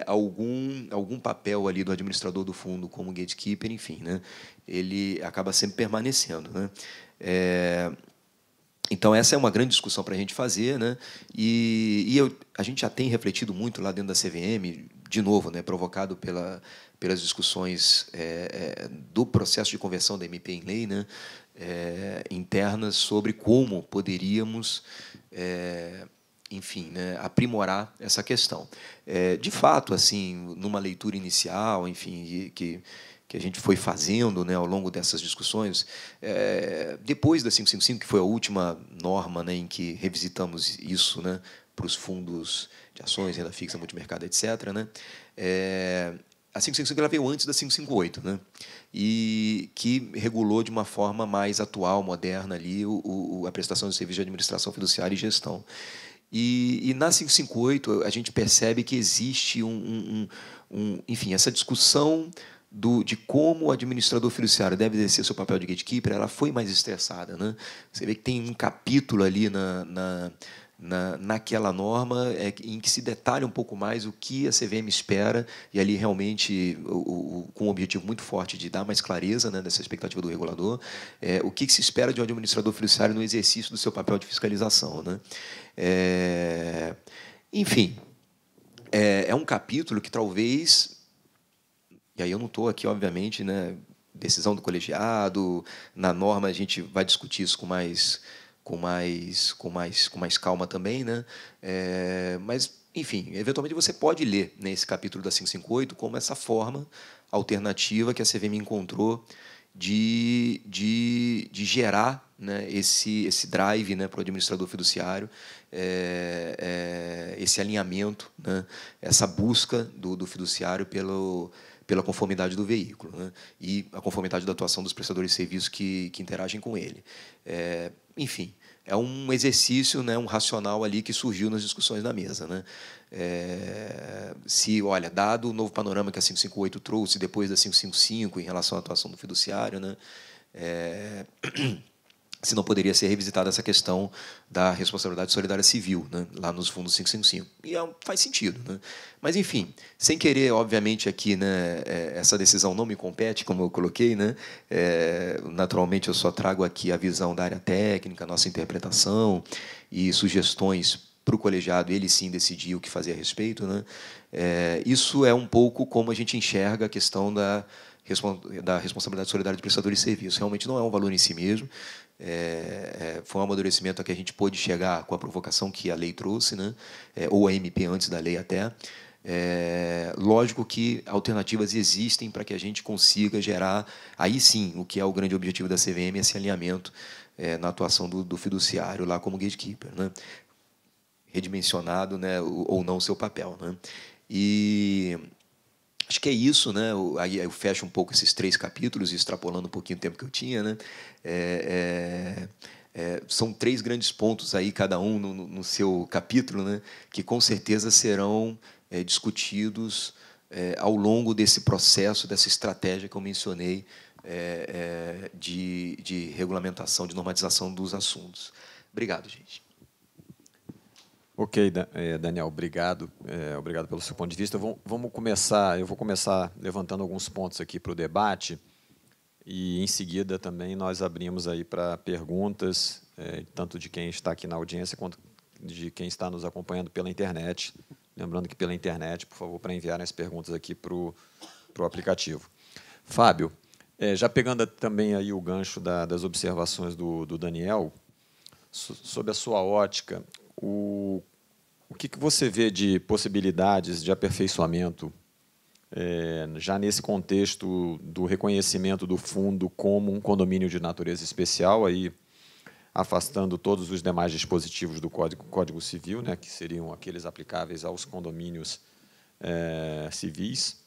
algum papel ali do administrador do fundo como gatekeeper, enfim, né, ele acaba sempre permanecendo, né? Então, essa é uma grande discussão para a gente fazer, né? A gente já tem refletido muito lá dentro da CVM, de novo, né, provocado pelas discussões do processo de conversão da MP em lei, né, internas, sobre como poderíamos, enfim, né, aprimorar essa questão. De fato, assim, numa leitura inicial, enfim, que que a gente foi fazendo, né, ao longo dessas discussões, depois da 555, que foi a última norma, né, em que revisitamos isso, né, para os fundos de ações, renda fixa, multimercado, etc., né, a 555 ela veio antes da 558, né, e que regulou de uma forma mais atual, moderna, ali, a prestação de serviço de administração fiduciária e gestão. E na 558 a gente percebe que existe enfim, essa discussão de como o administrador fiduciário deve exercer seu papel de gatekeeper, ela foi mais estressada, né? Você vê que tem um capítulo ali naquela norma em que se detalha um pouco mais o que a CVM espera, e ali realmente com um objetivo muito forte de dar mais clareza, né, dessa expectativa do regulador, o que se espera de um administrador fiduciário no exercício do seu papel de fiscalização, né? Enfim, é um capítulo que talvez, e aí eu não estou aqui, obviamente, né, decisão do colegiado, na norma a gente vai discutir isso com mais calma também, né? Mas, enfim, eventualmente você pode ler nesse capítulo da 558 como essa forma alternativa que a CVM encontrou de gerar, né, esse drive, né, para o administrador fiduciário, esse alinhamento, né, essa busca do fiduciário pela conformidade do veículo, né, e a conformidade da atuação dos prestadores de serviços que interagem com ele. Enfim, é um exercício, né, um racional ali que surgiu nas discussões da mesa, né? Olha, dado o novo panorama que a 558 trouxe depois da 555 em relação à atuação do fiduciário, né, se não poderia ser revisitada essa questão da responsabilidade solidária civil, né, lá nos fundos 555. E faz sentido, né? Mas, enfim, sem querer, obviamente, aqui, né, essa decisão não me compete, como eu coloquei, né? Naturalmente, eu só trago aqui a visão da área técnica, nossa interpretação e sugestões para o colegiado, ele sim decidir o que fazer a respeito, né? Isso é um pouco como a gente enxerga a questão da responsabilidade solidária de prestadores de serviço. Realmente não é um valor em si mesmo. Foi um amadurecimento a que a gente pôde chegar com a provocação que a lei trouxe, né? Ou a MP antes da lei até. Lógico que alternativas existem para que a gente consiga gerar, aí sim, o que é o grande objetivo da CVM, esse alinhamento na atuação do fiduciário lá como gatekeeper, né? Redimensionado, né, ou não o seu papel, né? E acho que é isso, né? Aí eu fecho um pouco esses 3 capítulos, extrapolando um pouquinho o tempo que eu tinha, né? São 3 grandes pontos aí, cada um no seu capítulo, né? Que com certeza serão discutidos ao longo desse processo, dessa estratégia que eu mencionei de regulamentação, de normatização dos assuntos. Obrigado, gente. Ok, Daniel, obrigado. Obrigado pelo seu ponto de vista. Vamos começar. Eu vou começar levantando alguns pontos aqui para o debate e, em seguida, também nós abrimos aí para perguntas, tanto de quem está aqui na audiência quanto de quem está nos acompanhando pela internet. Lembrando que pela internet, por favor, para enviarem as perguntas aqui para o aplicativo. Fábio, já pegando também aí o gancho das observações do Daniel, sob a sua ótica, o que você vê de possibilidades de aperfeiçoamento já nesse contexto do reconhecimento do fundo como um condomínio de natureza especial, aí afastando todos os demais dispositivos do Código Civil, né, que seriam aqueles aplicáveis aos condomínios civis,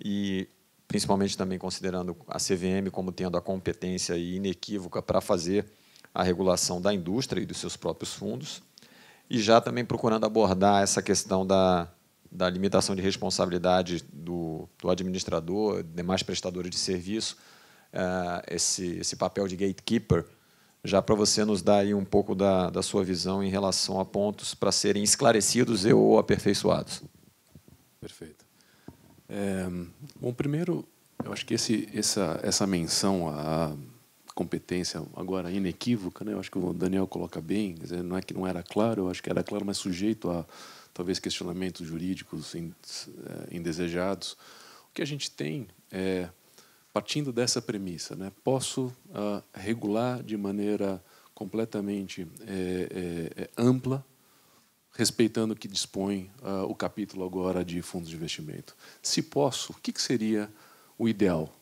e principalmente também considerando a CVM como tendo a competência inequívoca para fazer a regulação da indústria e dos seus próprios fundos, e já também procurando abordar essa questão da limitação de responsabilidade do administrador, demais prestadores de serviço, esse papel de gatekeeper, já para você nos dar aí um pouco da sua visão em relação a pontos para serem esclarecidos ou aperfeiçoados. Perfeito. Bom, primeiro, eu acho que essa menção à competência agora inequívoca, né? Eu acho que o Daniel coloca bem, quer dizer, não é que não era claro, eu acho que era claro, mas sujeito a talvez questionamentos jurídicos indesejados. O que a gente tem partindo dessa premissa, né? Posso regular de maneira completamente ampla, respeitando o que dispõe o capítulo agora de fundos de investimento. Se posso, o que seria o ideal?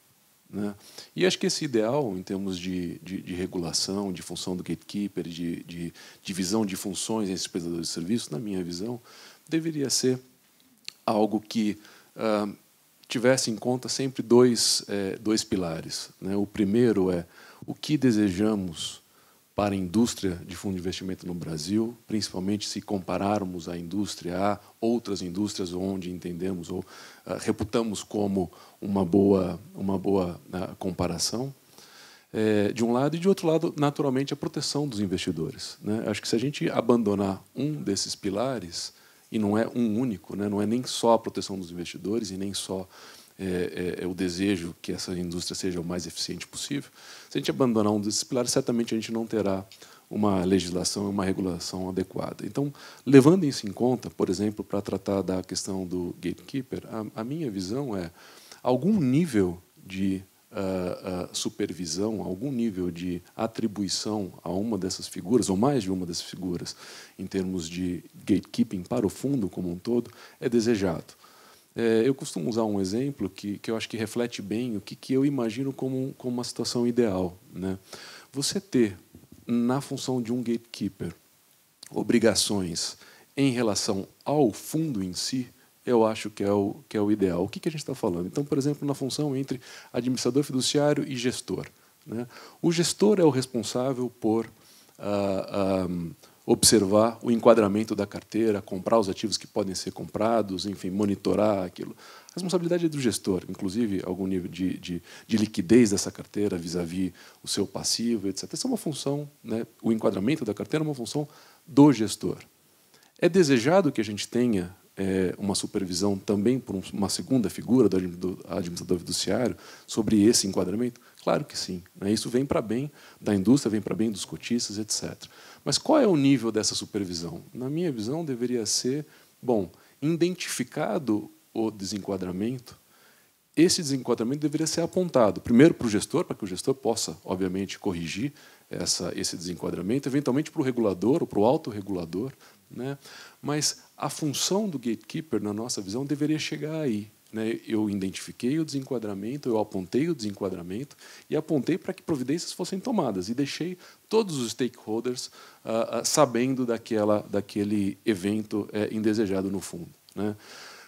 né? E acho que esse ideal, em termos de regulação, de função do gatekeeper, de divisão de funções entre os prestadores de serviço, na minha visão, deveria ser algo que tivesse em conta sempre dois pilares, né? O primeiro é o que desejamos para a indústria de fundo de investimento no Brasil, principalmente se compararmos a indústria a outras indústrias onde entendemos ou reputamos como uma boa comparação, de um lado, e de outro lado, naturalmente, a proteção dos investidores, né? Acho que se a gente abandonar um desses pilares, e não é um único, né? Não é nem só a proteção dos investidores e nem só o desejo que essa indústria seja o mais eficiente possível. Se a gente abandonar um desses pilares, certamente a gente não terá uma legislação e uma regulação adequada. Então, levando isso em conta, por exemplo, para tratar da questão do gatekeeper, a minha visão é algum nível de supervisão, algum nível de atribuição a uma dessas figuras, ou mais de uma dessas figuras, em termos de gatekeeping para o fundo como um todo, é desejado. Eu costumo usar um exemplo que eu acho que reflete bem o que eu imagino como uma situação ideal, né? Você ter, na função de um gatekeeper, obrigações em relação ao fundo em si, eu acho que é o ideal. O que a gente está falando? Então, por exemplo, na função entre administrador fiduciário e gestor, né? O gestor é o responsável por observar o enquadramento da carteira, comprar os ativos que podem ser comprados, enfim, monitorar aquilo. A responsabilidade é do gestor, inclusive algum nível de liquidez dessa carteira vis-à-vis o seu passivo, etc. Essa é uma função, né? O enquadramento da carteira é uma função do gestor. É desejado que a gente tenha uma supervisão também por uma segunda figura do administrador fiduciário sobre esse enquadramento? Claro que sim, né? Isso vem para bem da indústria, vem para bem dos cotistas, etc. Mas qual é o nível dessa supervisão? Na minha visão, deveria ser, identificado o desenquadramento, esse desenquadramento deveria ser apontado, primeiro para o gestor, para que o gestor possa, obviamente, corrigir esse desenquadramento, eventualmente para o regulador ou para o autorregulador, né? Mas a função do gatekeeper, na nossa visão, deveria chegar aí, né? Eu identifiquei o desenquadramento, eu apontei o desenquadramento e apontei para que providências fossem tomadas e deixei todos os stakeholders sabendo daquele evento indesejado no fundo, né?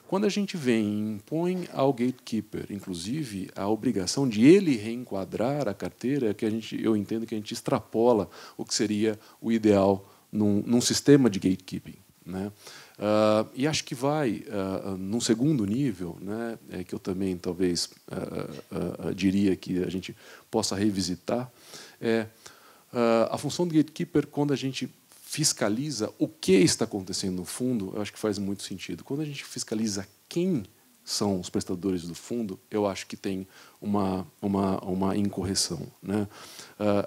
Quando a gente vem e impõe ao gatekeeper, inclusive, a obrigação de ele reenquadrar a carteira, eu entendo que a gente extrapola o que seria o ideal num sistema de gatekeeping, né? E acho que vai, num segundo nível, né, que eu também talvez diria que a gente possa revisitar, a função do gatekeeper quando a gente fiscaliza o que está acontecendo no fundo, eu acho que faz muito sentido. Quando a gente fiscaliza quem são os prestadores do fundo, eu acho que tem uma incorreção, né?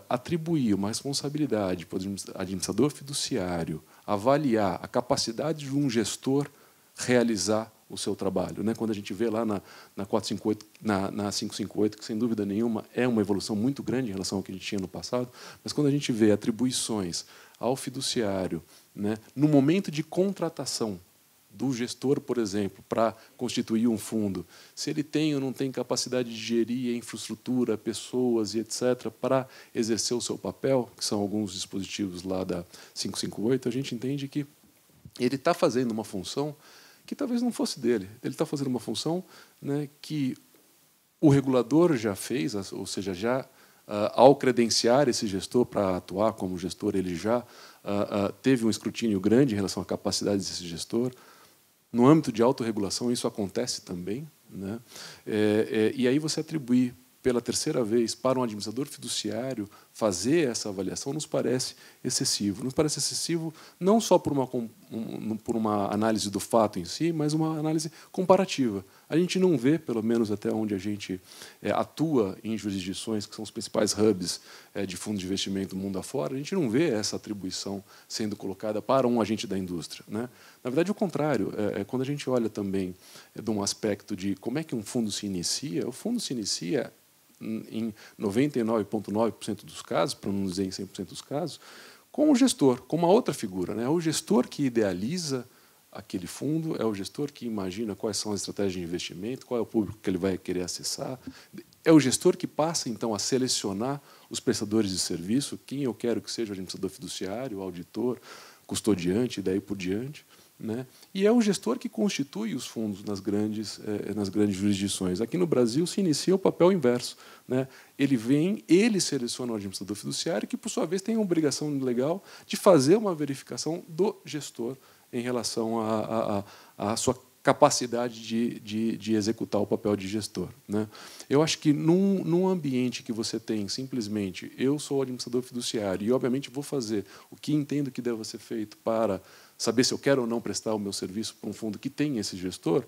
Atribuir uma responsabilidade para o administrador fiduciário avaliar a capacidade de um gestor realizar o seu trabalho, né? Quando a gente vê lá na 458, na 558, que sem dúvida nenhuma é uma evolução muito grande em relação ao que a gente tinha no passado, mas quando a gente vê atribuições ao fiduciário, né, no momento de contratação do gestor, por exemplo, para constituir um fundo, se ele tem ou não tem capacidade de gerir a infraestrutura, pessoas e etc., para exercer o seu papel, que são alguns dispositivos lá da 558, a gente entende que ele está fazendo uma função que talvez não fosse dele. Ele está fazendo uma função, né, que o regulador já fez, ou seja, já ao credenciar esse gestor para atuar como gestor, ele já teve um escrutínio grande em relação à capacidade desse gestor. No âmbito de autorregulação, isso acontece também, né? E aí você atribuir pela terceira vez para um administrador fiduciário fazer essa avaliação nos parece excessivo. Nos parece excessivo não só por uma análise do fato em si, mas uma análise comparativa. A gente não vê, pelo menos até onde a gente atua em jurisdições que são os principais hubs de fundo de investimento do mundo afora, a gente não vê essa atribuição sendo colocada para um agente da indústria, né? Na verdade, o contrário. Quando a gente olha também de um aspecto de como é que um fundo se inicia, o fundo se inicia em 99,9% dos casos, para não dizer em 100% dos casos, com o gestor, com uma outra figura, né? É o gestor que idealiza aquele fundo, é o gestor que imagina quais são as estratégias de investimento, qual é o público que ele vai querer acessar. É o gestor que passa, então, a selecionar os prestadores de serviço, quem eu quero que seja o administrador fiduciário, o auditor, custodiante, e daí por diante, né? E é o gestor que constitui os fundos nas grandes jurisdições. Aqui no Brasil se inicia o papel inverso, né? Ele seleciona o administrador fiduciário, que, por sua vez, tem a obrigação legal de fazer uma verificação do gestor em relação à sua capacidade de executar o papel de gestor, né? Eu acho que num ambiente que você tem simplesmente eu sou o administrador fiduciário e, obviamente, vou fazer o que entendo que deva ser feito para saber se eu quero ou não prestar o meu serviço para um fundo que tem esse gestor,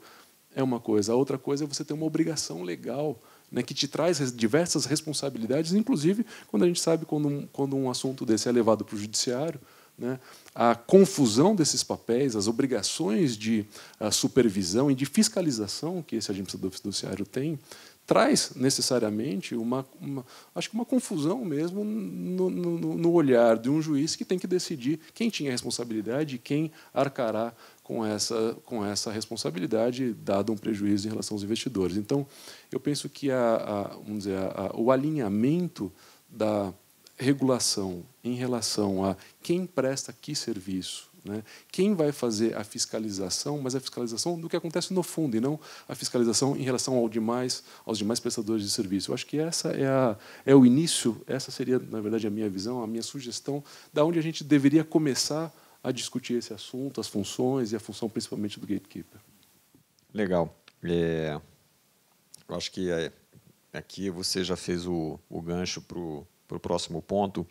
é uma coisa. A outra coisa é você ter uma obrigação legal, né, que te traz diversas responsabilidades, inclusive quando a gente sabe quando um assunto desse é levado para o judiciário, né, a confusão desses papéis, as obrigações de supervisão e de fiscalização que esse administrador fiduciário tem, traz necessariamente acho que uma confusão mesmo no olhar de um juiz que tem que decidir quem tinha a responsabilidade e quem arcará com essa responsabilidade, dado um prejuízo em relação aos investidores. Então, eu penso que o alinhamento da regulação em relação a quem presta que serviço, né? Quem vai fazer a fiscalização, mas a fiscalização do que acontece no fundo, e não a fiscalização em relação aos demais prestadores de serviço. Eu acho que essa é o início, essa seria, na verdade, a minha visão, a minha sugestão, da onde a gente deveria começar a discutir esse assunto, as funções e a função principalmente do gatekeeper. Legal. Eu acho que aqui você já fez o gancho para o próximo ponto.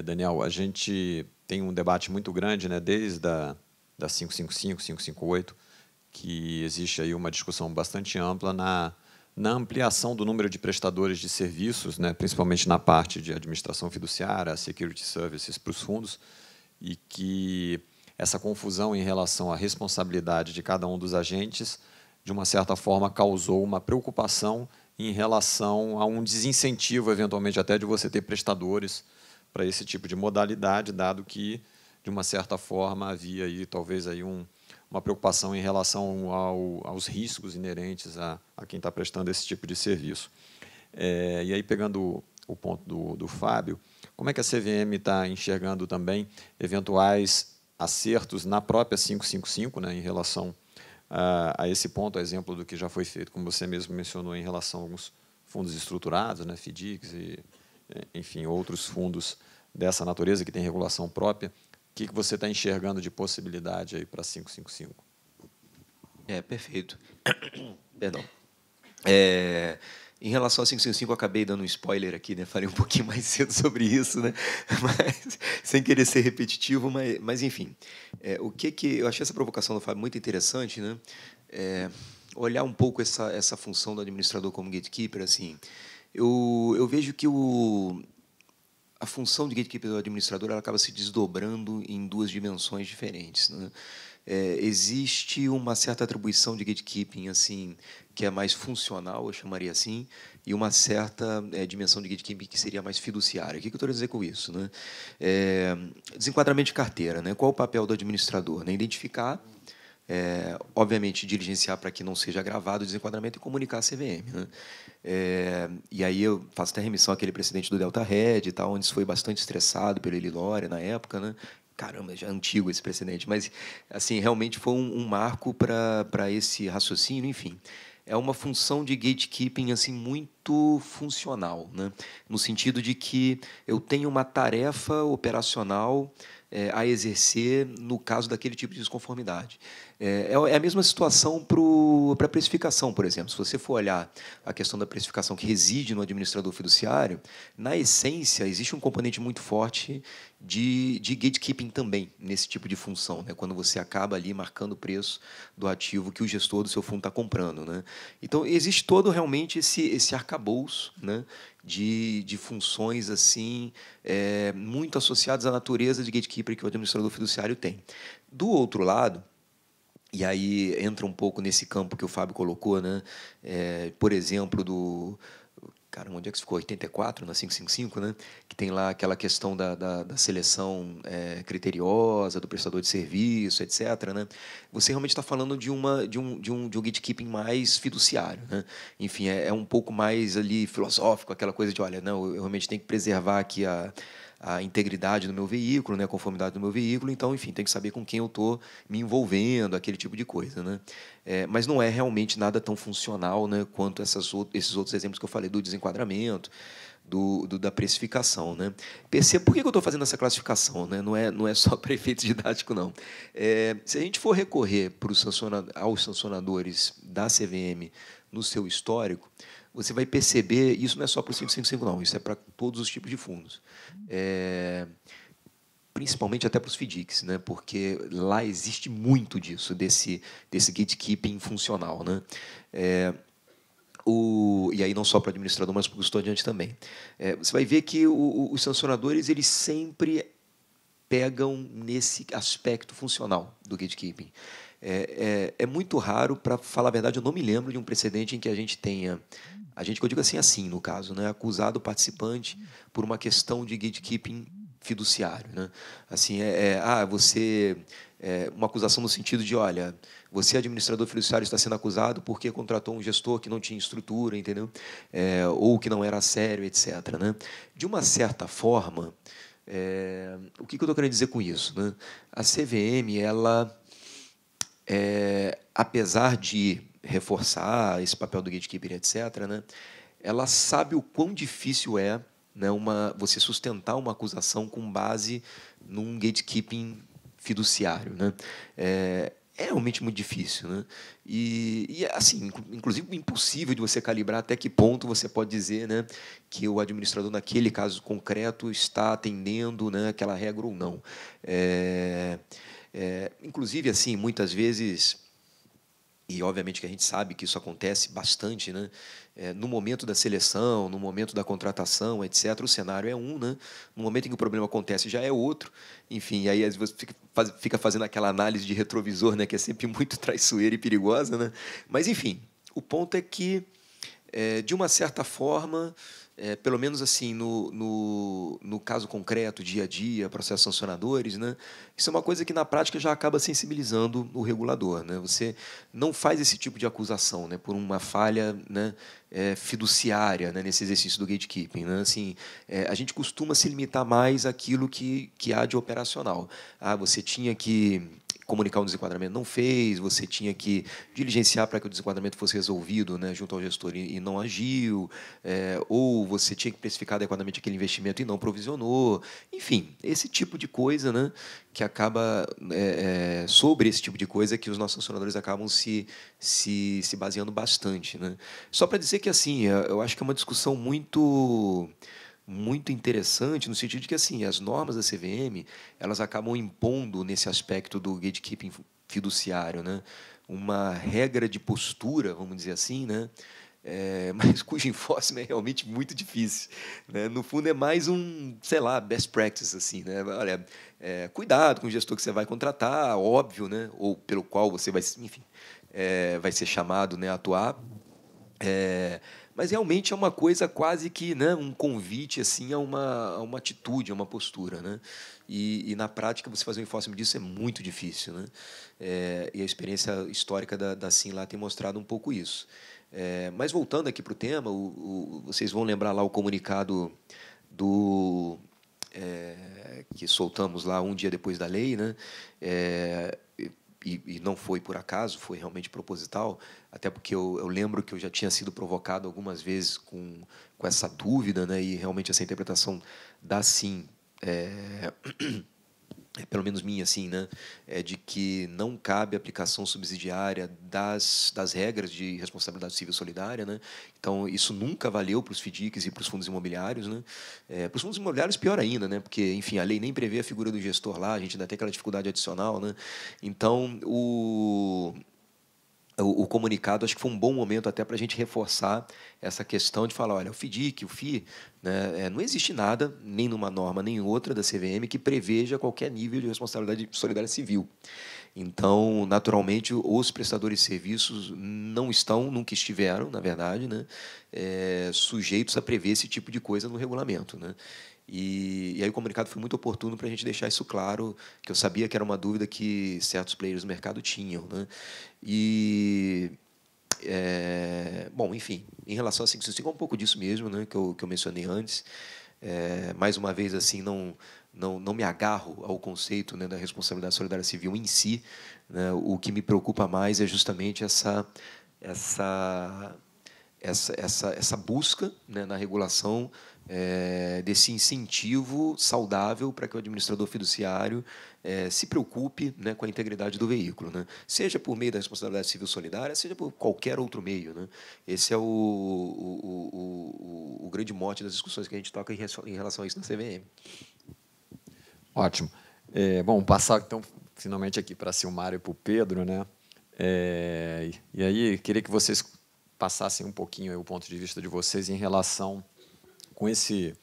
Daniel, a gente tem um debate muito grande, né, desde a 555, 558, que existe aí uma discussão bastante ampla na ampliação do número de prestadores de serviços, né, principalmente na parte de administração fiduciária, security services para os fundos, e que essa confusão em relação à responsabilidade de cada um dos agentes, de uma certa forma, causou uma preocupação em relação a um desincentivo, eventualmente, até de você ter prestadores para esse tipo de modalidade, dado que, de uma certa forma, havia aí, talvez aí uma preocupação em relação aos riscos inerentes a quem está prestando esse tipo de serviço. E aí, pegando o ponto do Fábio, como é que a CVM está enxergando também eventuais acertos na própria 555, né, em relação a esse ponto, a exemplo do que já foi feito, como você mesmo mencionou, em relação a alguns fundos estruturados, né, FDICs e, enfim, outros fundos dessa natureza que tem regulação própria. O que você está enxergando de possibilidade aí para 555? Perfeito. Perdão. Em relação a 555, eu acabei dando um spoiler aqui, né? Falei um pouquinho mais cedo sobre isso, né? Mas, sem querer ser repetitivo, mas enfim. O que eu achei essa provocação do Fábio muito interessante, né? Olhar um pouco essa função do administrador como gatekeeper, assim. Eu vejo que a função de gatekeeper do administrador ela acaba se desdobrando em duas dimensões diferentes, né? Existe uma certa atribuição de gatekeeping assim, que é mais funcional, eu chamaria assim, e uma certa dimensão de gatekeeping que seria mais fiduciária. O que eu estou a dizer com isso, né? Desenquadramento de carteira, né? Qual o papel do administrador? Né? Identificar, obviamente, diligenciar para que não seja agravado o desenquadramento e comunicar a CVM. Né? E aí eu faço até remissão àquele precedente do Delta Red, e tal, onde isso foi bastante estressado pelo Elilória na época, né? Caramba, já é antigo esse precedente, mas assim realmente foi um marco para esse raciocínio, enfim. É uma função de gatekeeping assim, muito funcional, né? No sentido de que eu tenho uma tarefa operacional a exercer no caso daquele tipo de desconformidade. É a mesma situação para a precificação, por exemplo. Se você for olhar a questão da precificação que reside no administrador fiduciário, na essência, existe um componente muito forte de gatekeeping também, nesse tipo de função, né? Quando você acaba ali marcando o preço do ativo que o gestor do seu fundo está comprando. Né? Então, existe todo realmente esse arcabouço, né? de funções assim muito associadas à natureza de gatekeeper que o administrador fiduciário tem. Do outro lado, e aí entra um pouco nesse campo que o Fábio colocou, né? Por exemplo, cara, onde é que ficou? 84, na 555, né? Que tem lá aquela questão da seleção criteriosa, do prestador de serviço, etc., né? Você realmente está falando de um gatekeeping mais fiduciário, né? Enfim, é um pouco mais ali filosófico, aquela coisa de, olha, não, eu realmente tenho que preservar aqui a integridade do meu veículo, né, a conformidade do meu veículo, então, enfim, tem que saber com quem eu estou me envolvendo, aquele tipo de coisa, né? Mas não é realmente nada tão funcional, né, quanto esses outros exemplos que eu falei do desenquadramento, da precificação, né? Perceba por que eu estou fazendo essa classificação, né? Não é só para efeito didático, não. Se a gente for recorrer aos sancionadores da CVM no seu histórico, você vai perceber, isso não é só para o 555, não, isso é para todos os tipos de fundos. Principalmente até para os FDICs, né? Porque lá existe muito disso, desse gatekeeping funcional, né? E aí não só para o administrador, mas para o custodiante também. Você vai ver que os sancionadores eles sempre pegam nesse aspecto funcional do gatekeeping. É muito raro, para falar a verdade, eu não me lembro de um precedente em que a gente tenha, que eu digo assim no caso, né, acusado o participante por uma questão de gatekeeping fiduciário, né? Assim, você uma acusação no sentido de, olha, você administrador fiduciário está sendo acusado porque contratou um gestor que não tinha estrutura, entendeu? Ou que não era sério, etc., né? De uma certa forma, o que eu estou querendo dizer com isso, né? A CVM, ela, apesar de reforçar esse papel do gatekeeper, etc., né, ela sabe o quão difícil é, né, você sustentar uma acusação com base num gatekeeping fiduciário, né? É realmente muito difícil, né? E assim, inclusive impossível de você calibrar até que ponto você pode dizer, né, que o administrador naquele caso concreto está atendendo, né, aquela regra ou não. Inclusive, assim, muitas vezes, e obviamente que a gente sabe que isso acontece bastante, né? No momento da seleção, no momento da contratação, etc., o cenário é um, né? No momento em que o problema acontece já é outro. Enfim, aí às vezes você fica fazendo aquela análise de retrovisor, né? Que é sempre muito traiçoeira e perigosa, né? Mas, enfim, o ponto é que, de uma certa forma, pelo menos assim no caso concreto, dia a dia, processos sancionadores, né, isso é uma coisa que na prática já acaba sensibilizando o regulador, né? Você não faz esse tipo de acusação, né, por uma falha, né, fiduciária, né, nesse exercício do gatekeeping, né? Assim, a gente costuma se limitar mais àquilo que há de operacional. Você tinha que comunicar um desenquadramento, não fez, você tinha que diligenciar para que o desenquadramento fosse resolvido, né, junto ao gestor e não agiu, ou você tinha que precificar adequadamente aquele investimento e não provisionou. Enfim, esse tipo de coisa, né, que acaba, sobre esse tipo de coisa que os nossos sancionadores acabam se baseando bastante, né? Só para dizer que, assim, eu acho que é uma discussão muito interessante, no sentido de que, assim, as normas da CVM elas acabam impondo, nesse aspecto do gatekeeping fiduciário, né, uma regra de postura, vamos dizer assim, né, mas cujo enforcement é realmente muito difícil, né? No fundo, é mais sei lá, best practice, assim, né? Olha, cuidado com o gestor que você vai contratar, óbvio, né? Ou pelo qual você vai, enfim, vai ser chamado, né, a atuar. Mas realmente é uma coisa quase que, né, um convite assim a uma atitude, a uma postura, né? E na prática você fazer o enforcement disso é muito difícil, né? E a experiência histórica da SIM lá tem mostrado um pouco isso. Mas voltando aqui para o tema, vocês vão lembrar lá o comunicado que soltamos lá um dia depois da lei, né? E não foi por acaso, foi realmente proposital, até porque eu lembro que eu já tinha sido provocado algumas vezes com essa dúvida, né, e realmente essa interpretação da SIM, pelo menos minha, assim, né, de que não cabe aplicação subsidiária das regras de responsabilidade civil solidária, né? Então isso nunca valeu para os FDICs e para os fundos imobiliários, né? Para os fundos imobiliários pior ainda, né? Porque, enfim, a lei nem prevê a figura do gestor lá, a gente ainda tem aquela dificuldade adicional, né? Então o comunicado, acho que foi um bom momento até para a gente reforçar essa questão de falar, olha, o FDIC, o FII, né, não existe nada, nem numa norma, nem em outra da CVM, que preveja qualquer nível de responsabilidade solidária civil. Então, naturalmente, os prestadores de serviços não estão, nunca estiveram, na verdade, né, sujeitos a prever esse tipo de coisa no regulamento, né? E aí o comunicado foi muito oportuno para a gente deixar isso claro, que eu sabia que era uma dúvida que certos players do mercado tinham, né? Bom, enfim, em relação a 555, é um pouco disso mesmo, né, que eu mencionei antes. Mais uma vez, assim, não me agarro ao conceito, né, da responsabilidade solidária civil em si, né? O que me preocupa mais é justamente essa busca, né, na regulação, desse incentivo saudável para que o administrador fiduciário se preocupe, né, com a integridade do veículo, né? Seja por meio da responsabilidade civil solidária, seja por qualquer outro meio, né? Esse é o grande mote das discussões que a gente toca em relação a isso na CVM. Ótimo. Bom, passar então finalmente aqui para a Silmara e para o Pedro, né? E aí queria que vocês passassem um pouquinho o ponto de vista de vocês em relação com esse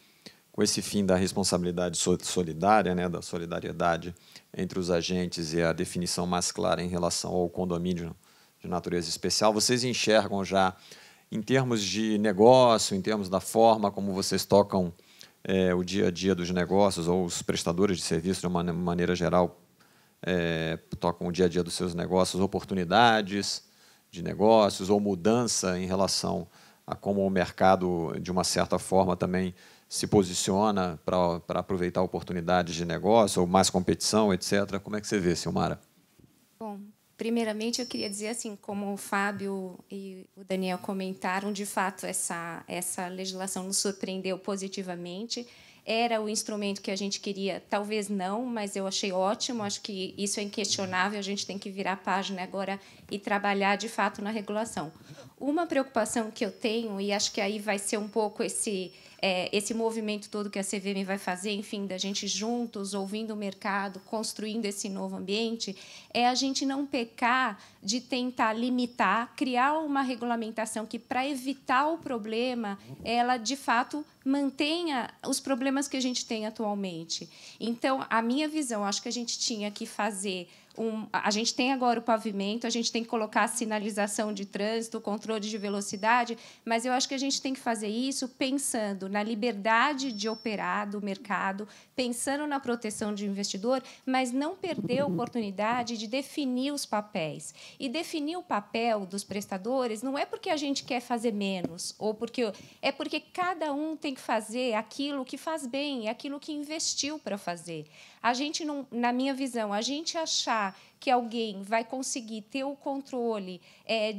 fim da responsabilidade solidária, né, da solidariedade entre os agentes e a definição mais clara em relação ao condomínio de natureza especial. Vocês enxergam já, em termos de negócio, em termos da forma como vocês tocam o dia a dia dos negócios, ou os prestadores de serviço, de uma maneira geral, tocam o dia a dia dos seus negócios, oportunidades de negócios ou mudança em relação a como o mercado, de uma certa forma, também se posiciona para aproveitar oportunidades de negócio, ou mais competição, etc. Como é que você vê, Silmara? Bom, primeiramente, eu queria dizer, assim, como o Fábio e o Daniel comentaram, de fato, essa legislação nos surpreendeu positivamente. Era o instrumento que a gente queria, talvez não, mas eu achei ótimo, acho que isso é inquestionável, a gente tem que virar a página agora e trabalhar, de fato, na regulação. Uma preocupação que eu tenho, e acho que aí vai ser um pouco esse movimento todo que a CVM vai fazer, enfim, da gente juntos, ouvindo o mercado, construindo esse novo ambiente, é a gente não pecar de tentar limitar, criar uma regulamentação que, para evitar o problema, ela, de fato, mantenha os problemas que a gente tem atualmente. Então, a minha visão, acho que a gente tinha que fazer... A gente tem agora o pavimento, a gente tem que colocar a sinalização de trânsito, o controle de velocidade, mas eu acho que a gente tem que fazer isso pensando na liberdade de operar do mercado, pensando na proteção do investidor, mas não perder a oportunidade de definir os papéis. E definir o papel dos prestadores não é porque a gente quer fazer menos, ou porque cada um tem que fazer aquilo que faz bem, aquilo que investiu para fazer. A gente não, na minha visão, a gente achar que alguém vai conseguir ter o controle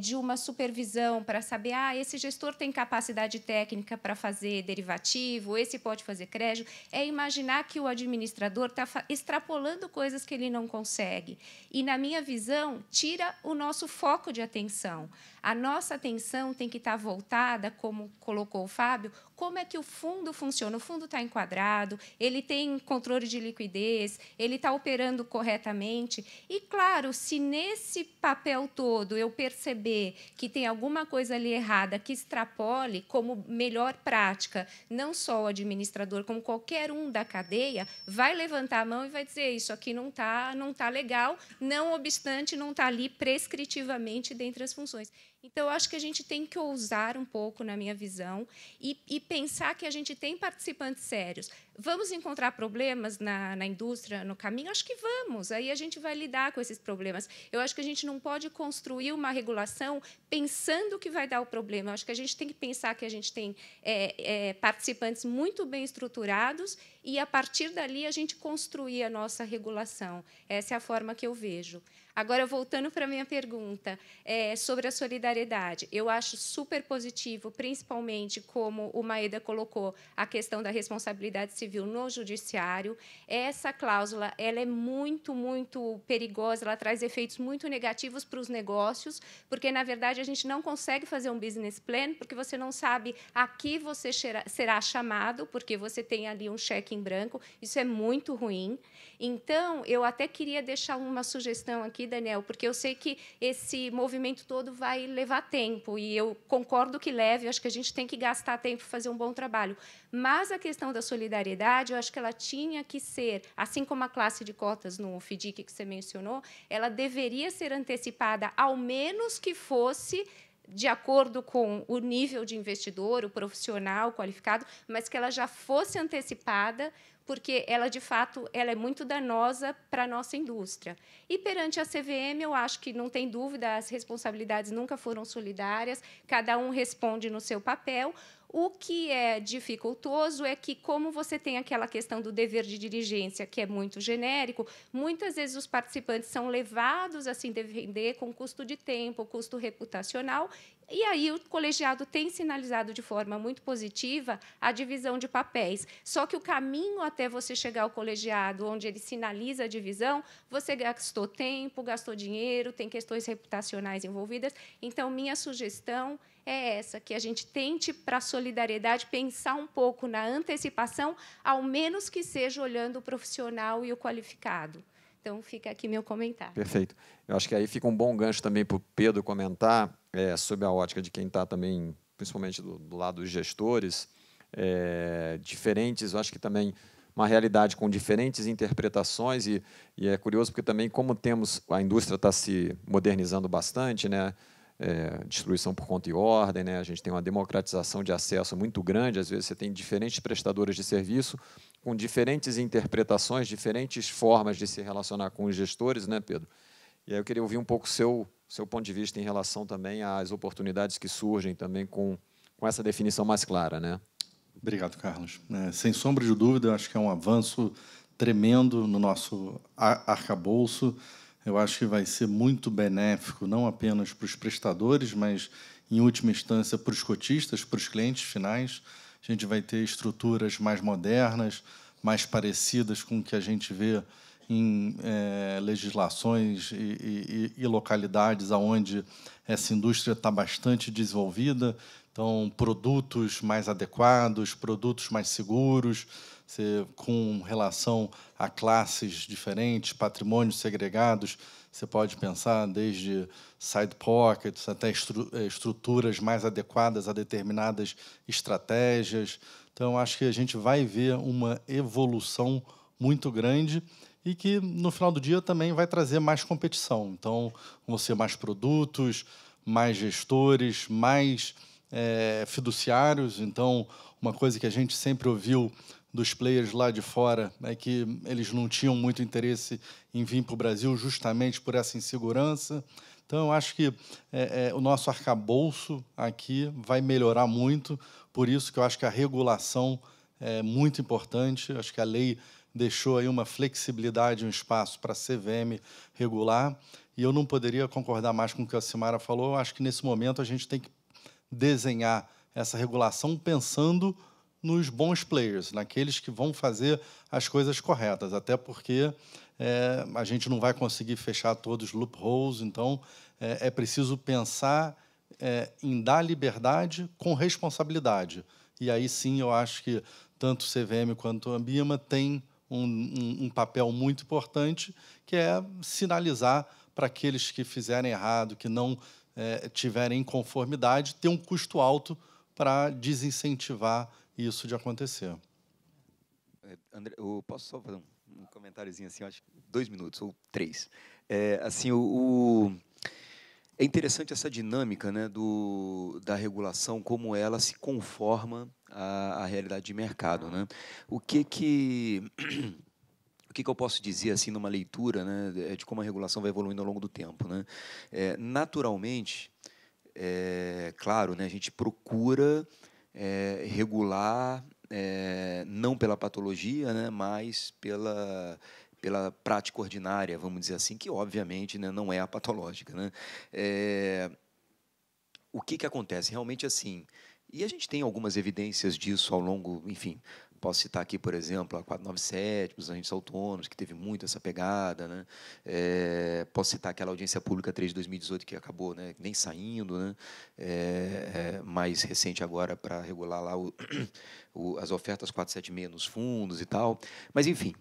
de uma supervisão para saber esse gestor tem capacidade técnica para fazer derivativo, esse pode fazer crédito, é imaginar que o administrador está extrapolando coisas que ele não consegue. E, na minha visão, tira o nosso foco de atenção. A nossa atenção tem que estar voltada, como colocou o Fábio, como é que o fundo funciona. O fundo está enquadrado, ele tem controle de liquidez, ele está operando corretamente. E, claro, se nesse papel todo eu perceber que tem alguma coisa ali errada que extrapole como melhor prática, não só o administrador, como qualquer um da cadeia, vai levantar a mão e vai dizer isso aqui não tá legal, não obstante, não está ali prescritivamente dentre as funções. Então, eu acho que a gente tem que ousar um pouco, na minha visão, e pensar que a gente tem participantes sérios. Vamos encontrar problemas na indústria, no caminho? Acho que vamos. Aí a gente vai lidar com esses problemas. Eu acho que a gente não pode construir uma regulação pensando que vai dar o problema. Eu acho que a gente tem que pensar que a gente tem participantes muito bem estruturados e, a partir dali, a gente construir a nossa regulação. Essa é a forma que eu vejo. Agora, voltando para a minha pergunta sobre a solidariedade, eu acho super positivo, principalmente, como o Maeda colocou, a questão da responsabilidade civil no judiciário. Essa cláusula ela é muito, muito perigosa, ela traz efeitos muito negativos para os negócios, porque, na verdade, a gente não consegue fazer um business plan, porque você não sabe a que você será chamado, porque você tem ali um cheque cheque em branco. Isso é muito ruim. Então, eu até queria deixar uma sugestão aqui, Daniel, porque eu sei que esse movimento todo vai levar tempo, e eu concordo que leve, eu acho que a gente tem que gastar tempo para fazer um bom trabalho. Mas a questão da solidariedade, eu acho que ela tinha que ser, assim como a classe de cotas no FDIC que você mencionou, ela deveria ser antecipada, ao menos que fosse de acordo com o nível de investidor, o profissional qualificado, mas que ela já fosse antecipada, porque ela, de fato, ela é muito danosa para a nossa indústria. E, perante a CVM, eu acho que, não tem dúvida, as responsabilidades nunca foram solidárias, cada um responde no seu papel. O que é dificultoso é que, como você tem aquela questão do dever de diligência, que é muito genérico, muitas vezes os participantes são levados a se defender com custo de tempo, custo reputacional, e aí o colegiado tem sinalizado de forma muito positiva a divisão de papéis. Só que o caminho até você chegar ao colegiado, onde ele sinaliza a divisão, você gastou tempo, gastou dinheiro, tem questões reputacionais envolvidas. Então, minha sugestão é essa, que a gente tente, para a solidariedade, pensar um pouco na antecipação, ao menos que seja olhando o profissional e o qualificado. Então, fica aqui meu comentário. Perfeito. Eu acho que aí fica um bom gancho também para o Pedro comentar, sob a ótica de quem está também, principalmente do lado dos gestores, diferentes, eu acho que também uma realidade com diferentes interpretações, e é curioso porque também, como a indústria está se modernizando bastante, né? Distribuição por conta e ordem, né? A gente tem uma democratização de acesso muito grande, às vezes você tem diferentes prestadores de serviço com diferentes interpretações, diferentes formas de se relacionar com os gestores, né, Pedro? E aí eu queria ouvir um pouco o seu ponto de vista em relação também às oportunidades que surgem também com essa definição mais clara, né? Obrigado, Carlos. Sem sombra de dúvida, eu acho que é um avanço tremendo no nosso arcabouço. Eu acho que vai ser muito benéfico, não apenas para os prestadores, mas, em última instância, para os cotistas, para os clientes finais. A gente vai ter estruturas mais modernas, mais parecidas com o que a gente vê em legislações e localidades onde essa indústria está bastante desenvolvida. Então, produtos mais adequados, produtos mais seguros, com relação a classes diferentes, patrimônios segregados. Você pode pensar desde side pockets até estruturas mais adequadas a determinadas estratégias. Então, acho que a gente vai ver uma evolução muito grande e que, no final do dia, também vai trazer mais competição. Então, vão ser mais produtos, mais gestores, mais fiduciários. Então, uma coisa que a gente sempre ouviu dos players lá de fora é que eles não tinham muito interesse em vir para o Brasil justamente por essa insegurança. Então, eu acho que o nosso arcabouço aqui vai melhorar muito, por isso que eu acho que a regulação é muito importante. Acho que a lei deixou aí uma flexibilidade, um espaço para a CVM regular, e eu não poderia concordar mais com o que a Simara falou. Eu acho que, nesse momento, a gente tem que desenhar essa regulação pensando nos bons players, naqueles que vão fazer as coisas corretas, até porque a gente não vai conseguir fechar todos os loopholes. Então, é preciso pensar em dar liberdade com responsabilidade. E aí sim, eu acho que tanto o CVM quanto a Ambima têm um papel muito importante, que é sinalizar para aqueles que fizerem errado, que não tiverem inconformidade, ter um custo alto para desincentivar isso de acontecer. André, eu posso só fazer um comentáriozinho assim, acho que 2 minutos ou 3. Assim, é interessante essa dinâmica, né, da regulação, como ela se conforma à realidade de mercado, né? O que eu posso dizer assim numa leitura, né, de como a regulação vai evoluindo ao longo do tempo, né? Naturalmente, claro, né, a gente procura regular não pela patologia, né, mas pela prática ordinária, vamos dizer assim, que obviamente, né, não é a patológica, né? O que acontece? Realmente assim, e a gente tem algumas evidências disso ao longo, enfim, Posso citar aqui, por exemplo, a 497, os agentes autônomos, que teve muito essa pegada, né? Posso citar aquela audiência pública 3 de 2018 que acabou, né, nem saindo, né? Mais recente agora para regular lá as ofertas 476 nos fundos e tal. Mas, enfim,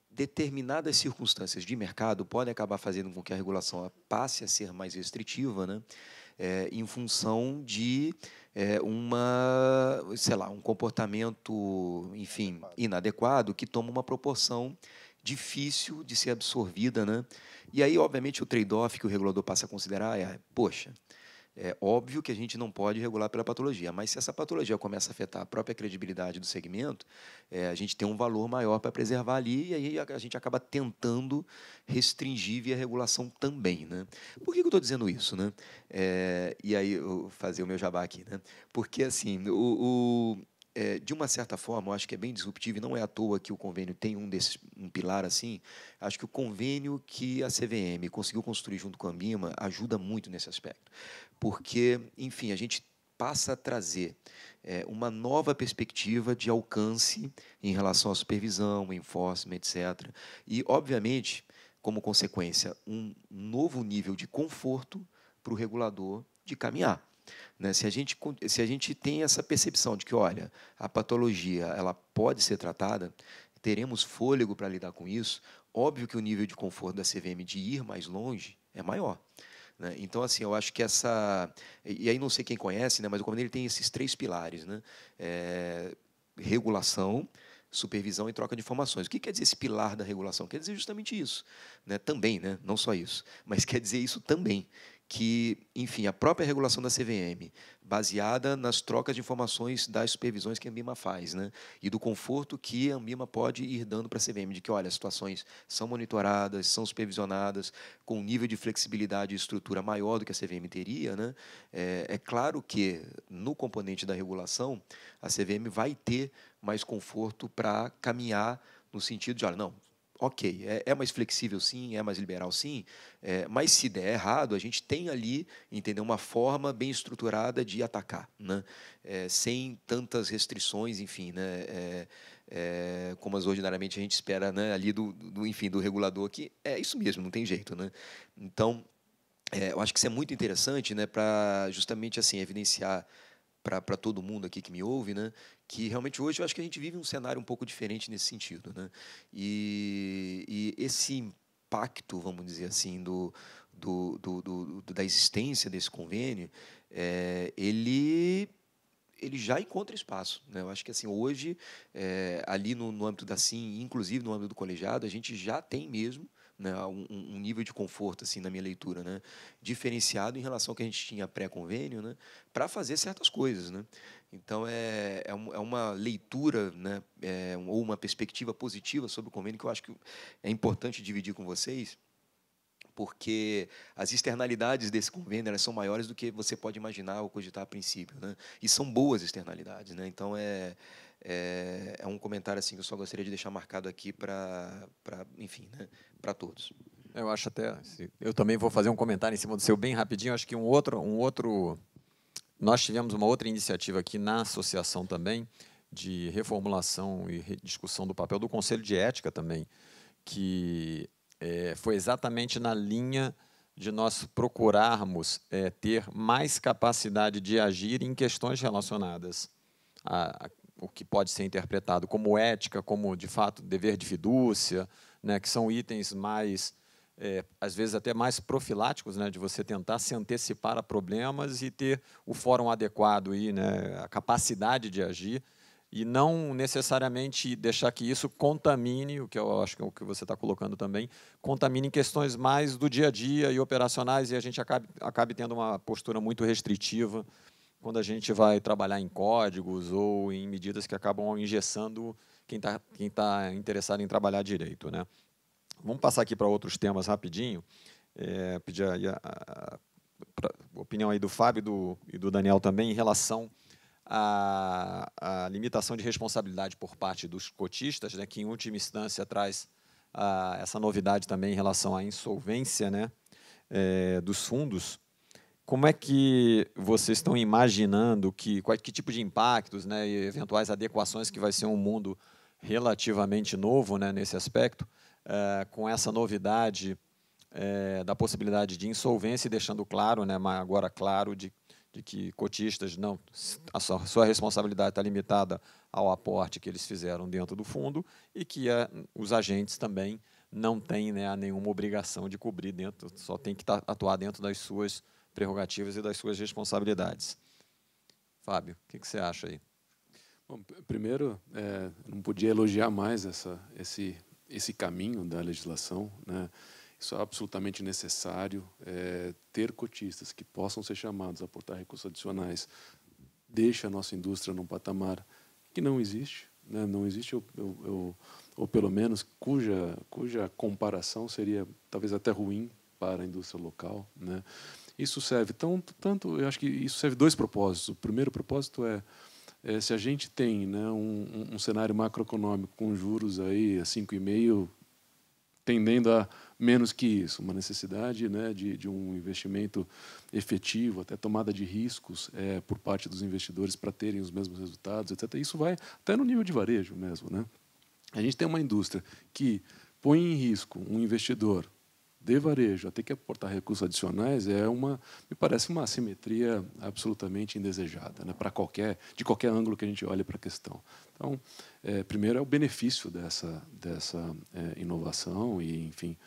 determinadas circunstâncias de mercado podem acabar fazendo com que a regulação passe a ser mais restritiva, né? Em função de um comportamento, enfim, inadequado, que toma uma proporção difícil de ser absorvida, né? E aí, obviamente, o trade-off que o regulador passa a considerar poxa, é óbvio que a gente não pode regular pela patologia, mas se essa patologia começa a afetar a própria credibilidade do segmento, a gente tem um valor maior para preservar ali, e aí a gente acaba tentando restringir via regulação também, né? Por que eu estou dizendo isso, né? E aí eu vou fazer o meu jabá aqui, né? Porque, assim, de uma certa forma, eu acho que é bem disruptivo, e não é à toa que o convênio tem um pilar assim. Acho que o convênio que a CVM conseguiu construir junto com a Ambima ajuda muito nesse aspecto. Porque, enfim, a gente passa a trazer uma nova perspectiva de alcance em relação à supervisão, enforcement, etc. E, obviamente, como consequência, um novo nível de conforto para o regulador de caminhar. Né? Se a gente tem essa percepção de que, olha, a patologia ela pode ser tratada, teremos fôlego para lidar com isso, óbvio que o nível de conforto da CVM de ir mais longe é maior. Né? Então, assim, eu acho que essa... E aí não sei quem conhece, né, mas o convênio ele tem esses 3 pilares, né? Regulação, supervisão e troca de informações. O que quer dizer esse pilar da regulação? Quer dizer justamente isso. Né? Também, né? Não só isso, mas quer dizer isso também, que, enfim, a própria regulação da CVM, baseada nas trocas de informações das supervisões que a Ambima faz, né? E do conforto que a Ambima pode ir dando para a CVM, de que, olha, as situações são monitoradas, são supervisionadas, com um nível de flexibilidade e estrutura maior do que a CVM teria, né? É claro que, no componente da regulação, a CVM vai ter mais conforto para caminhar no sentido de, olha, não, ok, é mais flexível sim, é mais liberal sim, mas se der errado, a gente tem ali, entendeu, uma forma bem estruturada de atacar, né? Sem tantas restrições, enfim, né? Como ordinariamente a gente espera, né, ali do regulador, que é isso mesmo, não tem jeito, né? Então, eu acho que isso é muito interessante, né, para justamente assim evidenciar para todo mundo aqui que me ouve, né, que realmente hoje eu acho que a gente vive um cenário um pouco diferente nesse sentido, né, e esse impacto, vamos dizer assim, da existência desse convênio, ele já encontra espaço, né? Eu acho que assim hoje ali no âmbito da SIM, inclusive no âmbito do colegiado, a gente já tem mesmo, né, um nível de conforto, assim, na minha leitura, né, diferenciado em relação ao que a gente tinha pré-convênio, né, para fazer certas coisas, né. Então é uma leitura, né, ou uma perspectiva positiva sobre o convênio que eu acho que é importante dividir com vocês, porque as externalidades desse convênio elas são maiores do que você pode imaginar ou cogitar a princípio, né? E são boas externalidades, né? Então é um comentário assim que eu só gostaria de deixar marcado aqui para enfim, né, para todos. Eu acho até, eu também vou fazer um comentário em cima do seu bem rapidinho. Acho que nós tivemos uma outra iniciativa aqui na associação também de reformulação e discussão do papel do Conselho de Ética também, que foi exatamente na linha de nós procurarmos ter mais capacidade de agir em questões relacionadas a o que pode ser interpretado como ética, como, de fato, dever de fidúcia, né, que são itens mais, às vezes, até mais profiláticos, né, de você tentar se antecipar a problemas e ter o fórum adequado, aí, né, a capacidade de agir, e não necessariamente deixar que isso contamine, o que eu acho que é o que você está colocando também, contamine em questões mais do dia a dia e operacionais, e a gente acabe tendo uma postura muito restritiva quando a gente vai trabalhar em códigos ou em medidas que acabam engessando quem tá interessado em trabalhar direito, né? Vamos passar aqui para outros temas rapidinho. Pedir a opinião aí do Fábio e do Daniel também em relação a limitação de responsabilidade por parte dos cotistas, né, que em última instância traz essa novidade também em relação à insolvência, né, dos fundos, como é que vocês estão imaginando que tipo de impactos, né, e eventuais adequações, que vai ser um mundo relativamente novo, né, nesse aspecto, com essa novidade da possibilidade de insolvência, e deixando claro, né, mas agora claro, de que cotistas não, a sua responsabilidade está limitada ao aporte que eles fizeram dentro do fundo, e que os agentes também não têm, né, nenhuma obrigação de cobrir dentro, só tem que atuar dentro das suas prerrogativas e das suas responsabilidades. Fábio, o que você acha aí? Bom, primeiro, não podia elogiar mais esse caminho da legislação, né? Isso é absolutamente necessário. Ter cotistas que possam ser chamados a aportar recursos adicionais deixa a nossa indústria num patamar que não existe, né? Não existe, ou pelo menos cuja comparação seria talvez até ruim para a indústria local, né? Isso serve tanto, eu acho que isso serve dois propósitos. O primeiro propósito se a gente tem, né, um cenário macroeconômico com juros aí a 5,5, tendendo a menos que isso, uma necessidade, né, de um investimento efetivo, até tomada de riscos por parte dos investidores para terem os mesmos resultados, etc. Isso vai até no nível de varejo mesmo, né? A gente tem uma indústria que põe em risco um investidor de varejo a ter que aportar recursos adicionais, me parece uma assimetria absolutamente indesejada, né, de qualquer ângulo que a gente olhe para a questão. Então, primeiro é o benefício dessa inovação e, enfim,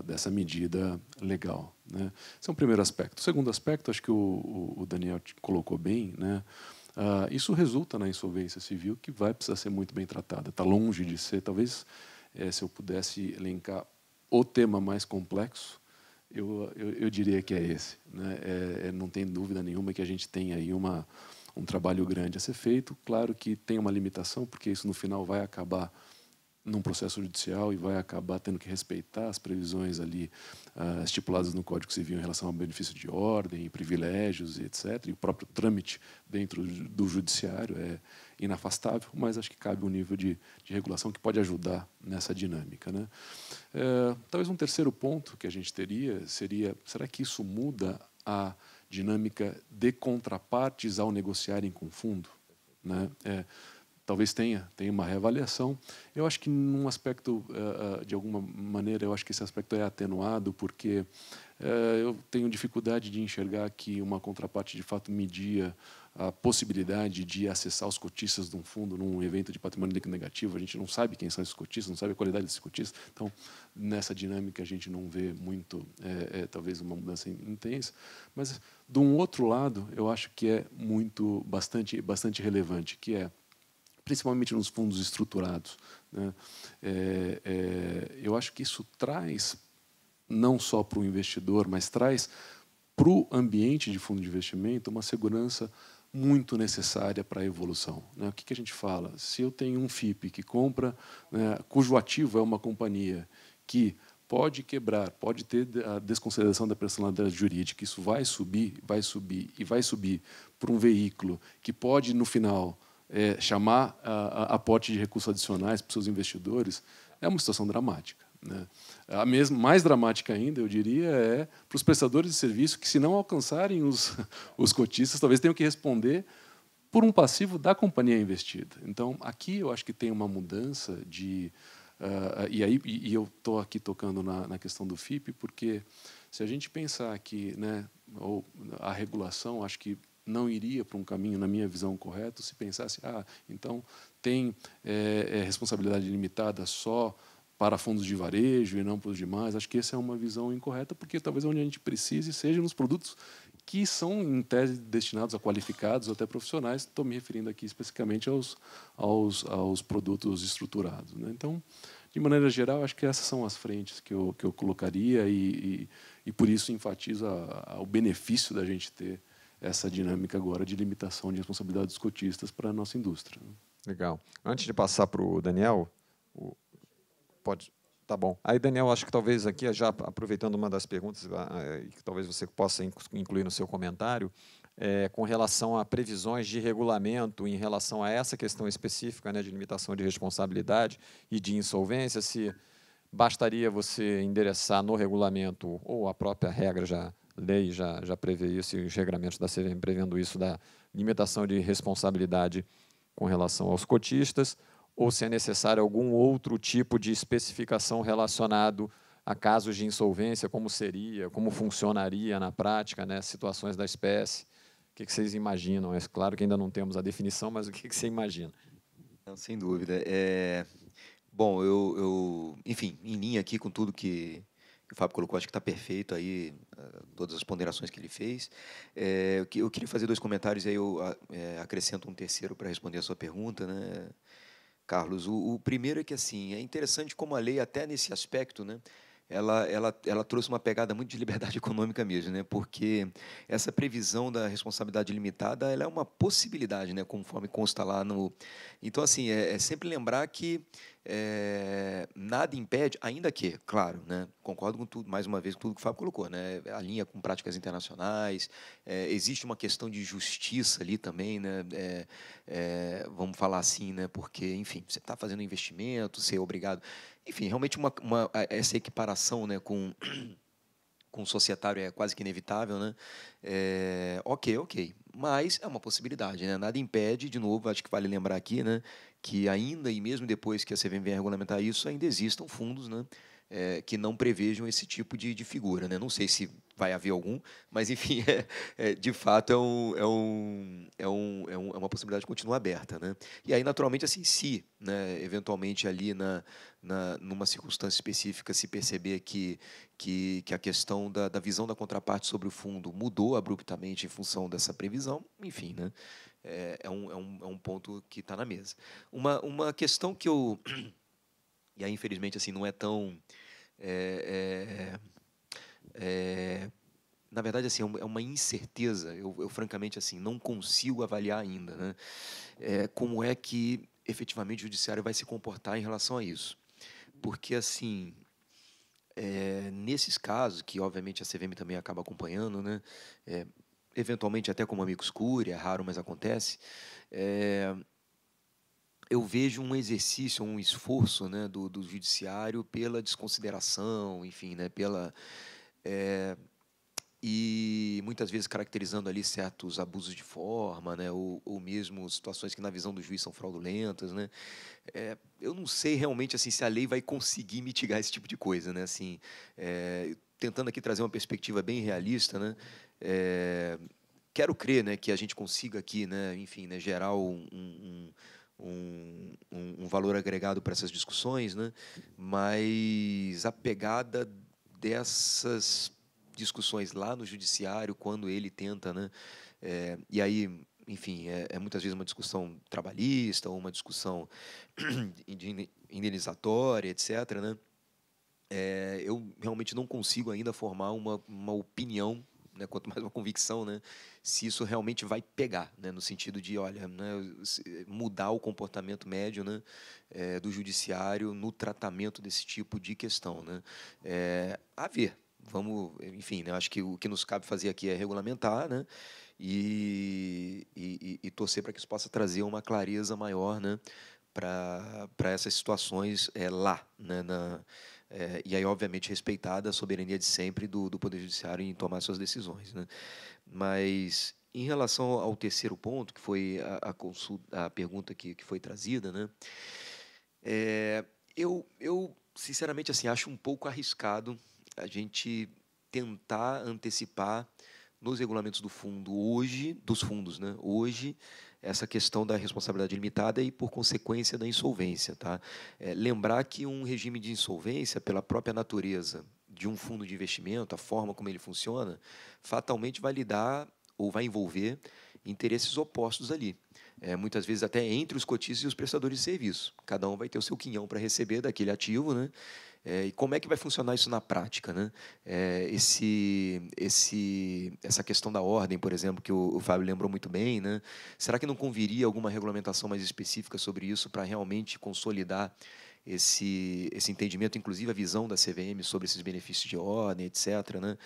dessa medida legal, né? Esse é um primeiro aspecto. O segundo aspecto, acho que o Daniel colocou bem, né? Isso resulta na insolvência civil, que vai precisar ser muito bem tratada. Está longe de ser, talvez, se eu pudesse elencar o tema mais complexo, eu diria que é esse, né? Não tem dúvida nenhuma que a gente tem aí um trabalho grande a ser feito. Claro que tem uma limitação, porque isso no final vai acabar num processo judicial e vai acabar tendo que respeitar as previsões ali estipuladas no Código Civil em relação ao benefício de ordem, privilégios e etc. E o próprio trâmite dentro do judiciário é inafastável, mas acho que cabe um nível de regulação que pode ajudar nessa dinâmica, né? Talvez um terceiro ponto que a gente teria seria: será que isso muda a dinâmica de contrapartes ao negociarem com fundo, né? Talvez tenha uma reavaliação. Eu acho que, num aspecto, de alguma maneira, eu acho que esse aspecto é atenuado, porque eu tenho dificuldade de enxergar que uma contraparte, de fato, media a possibilidade de acessar os cotistas de um fundo num evento de patrimônio líquido negativo. A gente não sabe quem são esses cotistas, não sabe a qualidade desses cotistas. Então, nessa dinâmica, a gente não vê muito, talvez, uma mudança intensa. Mas, de um outro lado, eu acho que é bastante relevante, que é, principalmente nos fundos estruturados, né? Eu acho que isso traz, não só para o investidor, mas traz para o ambiente de fundo de investimento uma segurança muito necessária para a evolução, né? O que a gente fala? Se eu tenho um FIP que compra, né, cujo ativo é uma companhia que pode quebrar, pode ter a desconsideração da personalidade jurídica, isso vai subir por um veículo que pode, no final, chamar aporte de recursos adicionais para os seus investidores, é uma situação dramática, né? Mais dramática ainda, eu diria, é para os prestadores de serviço que, se não alcançarem os cotistas, talvez tenham que responder por um passivo da companhia investida. Então, aqui eu acho que tem uma mudança e eu estou aqui tocando na questão do FIP, porque se a gente pensar que, né, a regulação, acho que não iria para um caminho, na minha visão, correto, se pensasse, então tem responsabilidade limitada só para fundos de varejo e não para os demais. Acho que essa é uma visão incorreta, porque talvez onde a gente precise seja nos produtos que são, em tese, destinados a qualificados ou até profissionais. Estou me referindo aqui especificamente aos produtos estruturados, né? Então, de maneira geral, acho que essas são as frentes que eu colocaria e por isso enfatizo o benefício da gente ter essa dinâmica agora de limitação de responsabilidade dos cotistas para a nossa indústria. Legal. Antes de passar para o Daniel, pode. Tá bom. Aí, Daniel, acho que talvez aqui, já aproveitando uma das perguntas, que talvez você possa incluir no seu comentário, com relação a previsões de regulamento em relação a essa questão específica, né, de limitação de responsabilidade e de insolvência, se bastaria você endereçar no regulamento ou a própria regra já lei já prevê isso, e os regulamentos da CVM prevendo isso, da limitação de responsabilidade com relação aos cotistas, ou se é necessário algum outro tipo de especificação relacionado a casos de insolvência, como seria, como funcionaria na prática, né, situações da espécie. O que vocês imaginam? É claro que ainda não temos a definição, mas o que você imagina? Não, sem dúvida. Bom, enfim, em linha aqui com tudo que o Fábio colocou, acho que está perfeito aí, todas as ponderações que ele fez. Eu queria fazer 2 comentários, aí eu acrescento um terceiro para responder a sua pergunta, né, Carlos. O primeiro é que, assim, é interessante como a lei, até nesse aspecto, né, ela trouxe uma pegada muito de liberdade econômica mesmo, né? Porque essa previsão da responsabilidade limitada, ela é uma possibilidade, né? Conforme consta lá no... Então, assim, é sempre lembrar que nada impede, ainda que, claro, né? Concordo com tudo, mais uma vez, com tudo que o Fábio colocou, né? A linha com práticas internacionais, existe uma questão de justiça ali também, né? Vamos falar assim, né? Porque, enfim, você está fazendo investimento, você é obrigado... Enfim, realmente essa equiparação, né, com o societário é quase que inevitável, né? Ok. Mas é uma possibilidade, né? Nada impede, de novo, acho que vale lembrar aqui, né, que ainda e mesmo depois que a CVM venha regulamentar isso, ainda existam fundos, né, que não prevejam esse tipo de figura, né? Não sei se vai haver algum, mas enfim, de fato é uma possibilidade que continua aberta, né? E aí, naturalmente, assim, se, né, eventualmente ali numa circunstância específica se perceber que a questão da visão da contraparte sobre o fundo mudou abruptamente em função dessa previsão, enfim, né? É um ponto que está na mesa. Uma questão que eu... E aí, infelizmente, assim, não é tão... na verdade, assim, é uma incerteza. Eu francamente, assim, não consigo avaliar ainda, né? Como é que, efetivamente, o judiciário vai se comportar em relação a isso. Porque, assim... nesses casos, que obviamente a CVM também acaba acompanhando, né? Eventualmente até como amicus curiae, é raro, mas acontece, eu vejo um exercício, um esforço, né, do judiciário pela desconsideração, enfim, né, e muitas vezes caracterizando ali certos abusos de forma, né, ou mesmo situações que na visão do juiz são fraudulentas, né. Eu não sei realmente assim se a lei vai conseguir mitigar esse tipo de coisa, né, assim, tentando aqui trazer uma perspectiva bem realista, né. Quero crer, né, que a gente consiga aqui, né, enfim, né, gerar um valor agregado para essas discussões, né, mas a pegada dessas discussões lá no judiciário, quando ele tenta, né, e aí, enfim, muitas vezes uma discussão trabalhista ou uma discussão indenizatória, etc., né, eu realmente não consigo ainda formar uma opinião, né, quanto mais uma convicção, né, se isso realmente vai pegar, né, no sentido de, olha, né, mudar o comportamento médio, né, do judiciário no tratamento desse tipo de questão, né. A ver, vamos, enfim, né, acho que o que nos cabe fazer aqui é regulamentar, né, e torcer para que isso possa trazer uma clareza maior, né, para essas situações lá, né, e aí, obviamente, respeitada a soberania de sempre do Poder Judiciário em tomar suas decisões, né? Mas, em relação ao terceiro ponto, que foi a pergunta que foi trazida, né? Eu, sinceramente, assim, acho um pouco arriscado a gente tentar antecipar nos regulamentos do fundo hoje, dos fundos, né? Hoje, essa questão da responsabilidade limitada e, por consequência, da insolvência. Tá? Lembrar que um regime de insolvência, pela própria natureza de um fundo de investimento, a forma como ele funciona, fatalmente vai lidar ou vai envolver interesses opostos ali. Muitas vezes até entre os cotistas e os prestadores de serviço. Cada um vai ter o seu quinhão para receber daquele ativo, né? E como é que vai funcionar isso na prática, né? Essa questão da ordem, por exemplo, que o Fábio lembrou muito bem, né? Será que não conviria alguma regulamentação mais específica sobre isso para realmente consolidar esse entendimento, inclusive a visão da CVM sobre esses benefícios de ordem, etc., né?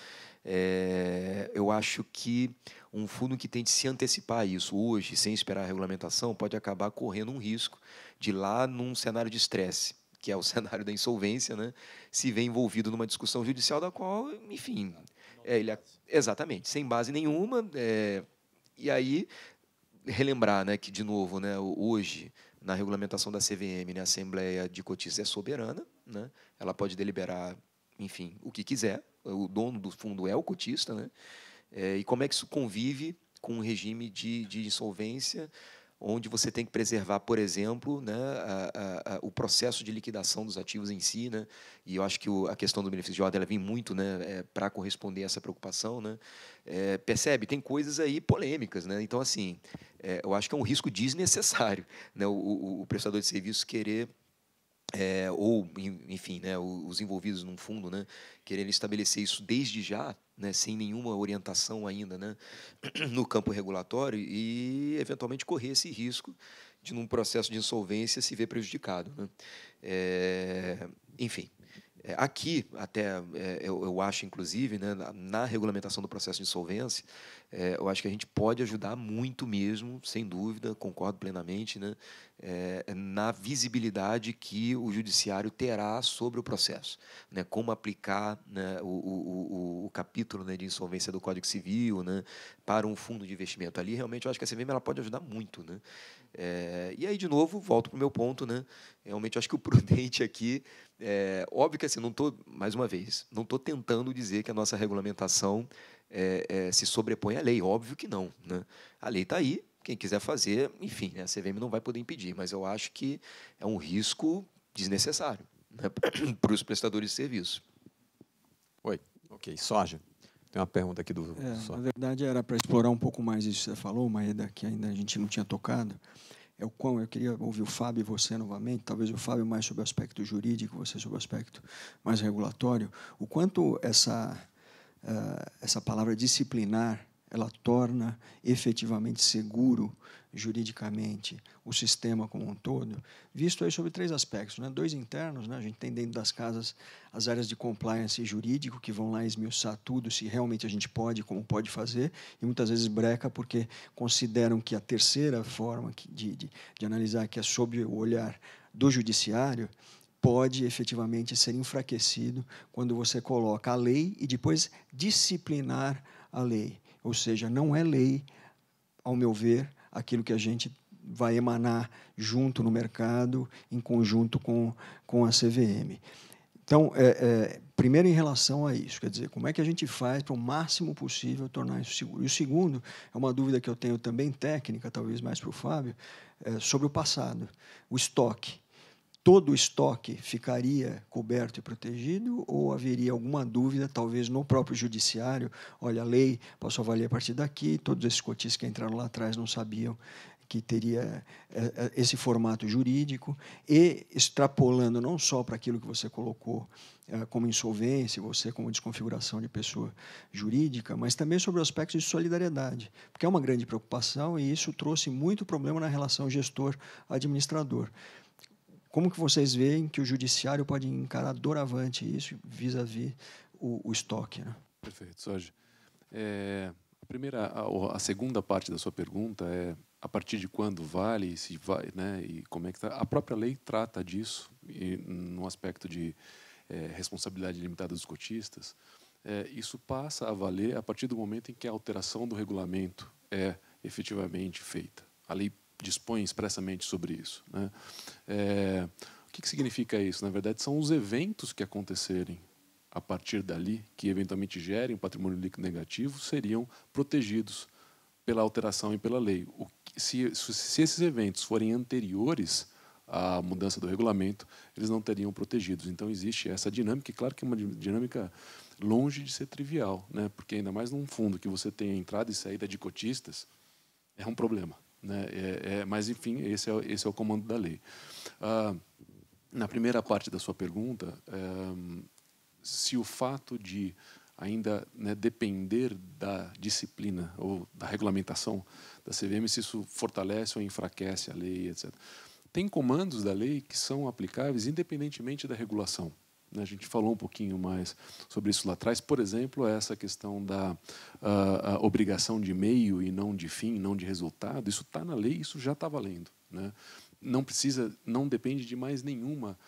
Eu acho que um fundo que tente se antecipar a isso hoje, sem esperar a regulamentação, pode acabar correndo um risco de lá num cenário de estresse, que é o cenário da insolvência, né, se vê envolvido numa discussão judicial da qual, enfim, Exatamente, sem base nenhuma. E aí, relembrar, né, que, de novo, né, hoje, na regulamentação da CVM, né, a Assembleia de Cotistas é soberana, né, ela pode deliberar, enfim, o que quiser, o dono do fundo é o cotista, né, e como é que isso convive com um regime de insolvência, onde você tem que preservar, por exemplo, né, o processo de liquidação dos ativos em si, né, e eu acho que a questão do benefício de ordem ela vem muito, né, para corresponder a essa preocupação, né. Percebe? Tem coisas aí polêmicas, né, então, assim, eu acho que é um risco desnecessário, né, o prestador de serviços querer ou, enfim, né, os envolvidos num fundo, né, querendo estabelecer isso desde já, né, sem nenhuma orientação ainda, né, no campo regulatório e, eventualmente, correr esse risco de, num processo de insolvência, se ver prejudicado, né. Enfim, aqui, até, eu acho, inclusive, né, na regulamentação do processo de insolvência, eu acho que a gente pode ajudar muito mesmo, sem dúvida, concordo plenamente, né, na visibilidade que o judiciário terá sobre o processo, né, como aplicar, né, o capítulo, né, de insolvência do Código Civil, né, para um fundo de investimento. Ali, realmente, eu acho que a CVM ela pode ajudar muito, né. E aí, de novo, volto para o meu ponto, né, realmente, eu acho que o prudente aqui, óbvio que, assim, não estou, mais uma vez, não estou tentando dizer que a nossa regulamentação se sobrepõe à lei, óbvio que não, né? A lei está aí, quem quiser fazer, enfim, né, a CVM não vai poder impedir, mas eu acho que é um risco desnecessário, né, para os prestadores de serviço. Oi, ok. Soja, tem uma pergunta aqui do Na verdade, era para explorar um pouco mais isso que você falou, Maeda, que ainda a gente não tinha tocado. Eu queria ouvir o Fábio e você novamente, talvez o Fábio mais sobre o aspecto jurídico, você sobre o aspecto mais regulatório, o quanto essa palavra disciplinar ela torna efetivamente seguro juridicamente o sistema como um todo, visto aí sobre 3 aspectos, né? 2 internos, né? A gente tem dentro das casas as áreas de compliance jurídico que vão lá esmiuçar tudo, se realmente a gente pode, como pode fazer, e muitas vezes breca porque consideram que a terceira forma de analisar, que é sob o olhar do judiciário, pode efetivamente ser enfraquecido quando você coloca a lei e depois disciplinar a lei. Ou seja, não é lei, ao meu ver, aquilo que a gente vai emanar junto no mercado, em conjunto com a CVM. Então, primeiro, em relação a isso, quer dizer, como é que a gente faz para o máximo possível tornar isso seguro? E o segundo, é uma dúvida que eu tenho também técnica, talvez mais para o Fábio, sobre o passado, o estoque. Todo o estoque ficaria coberto e protegido ou haveria alguma dúvida, talvez no próprio judiciário? Olha, a lei posso avaliar a partir daqui, todos esses cotistas que entraram lá atrás não sabiam que teria esse formato jurídico, e extrapolando não só para aquilo que você colocou como insolvência, você como desconfiguração de pessoa jurídica, mas também sobre o aspecto de solidariedade, porque é uma grande preocupação e isso trouxe muito problema na relação gestor-administrador. Como que vocês veem que o judiciário pode encarar doravante isso vis-à-vis o estoque? Né? Perfeito, Sérgio. A segunda parte da sua pergunta é a partir de quando vale, se vai, né, e como é que está. A própria lei trata disso, e no aspecto de responsabilidade limitada dos cotistas. Isso passa a valer a partir do momento em que a alteração do regulamento é efetivamente feita. A lei dispõe expressamente sobre isso, né? O que significa isso? Na verdade, são os eventos que acontecerem a partir dali, que eventualmente gerem um patrimônio líquido negativo, seriam protegidos pela alteração e pela lei. Se esses eventos forem anteriores à mudança do regulamento, eles não teriam protegidos. Então, existe essa dinâmica, e claro que é uma dinâmica longe de ser trivial, né? Porque ainda mais num fundo que você tem a entrada e saída de cotistas, é um problema. Né? Mas, enfim, esse é o comando da lei. Na primeira parte da sua pergunta, se o fato de ainda, né, depender da disciplina ou da regulamentação da CVM, se isso fortalece ou enfraquece a lei, etc. Tem comandos da lei que são aplicáveis independentemente da regulação. A gente falou um pouquinho mais sobre isso lá atrás. Por exemplo, essa questão da a obrigação de meio e não de fim, não de resultado. Isso está na lei, isso já está valendo, né? Não depende de mais nenhuma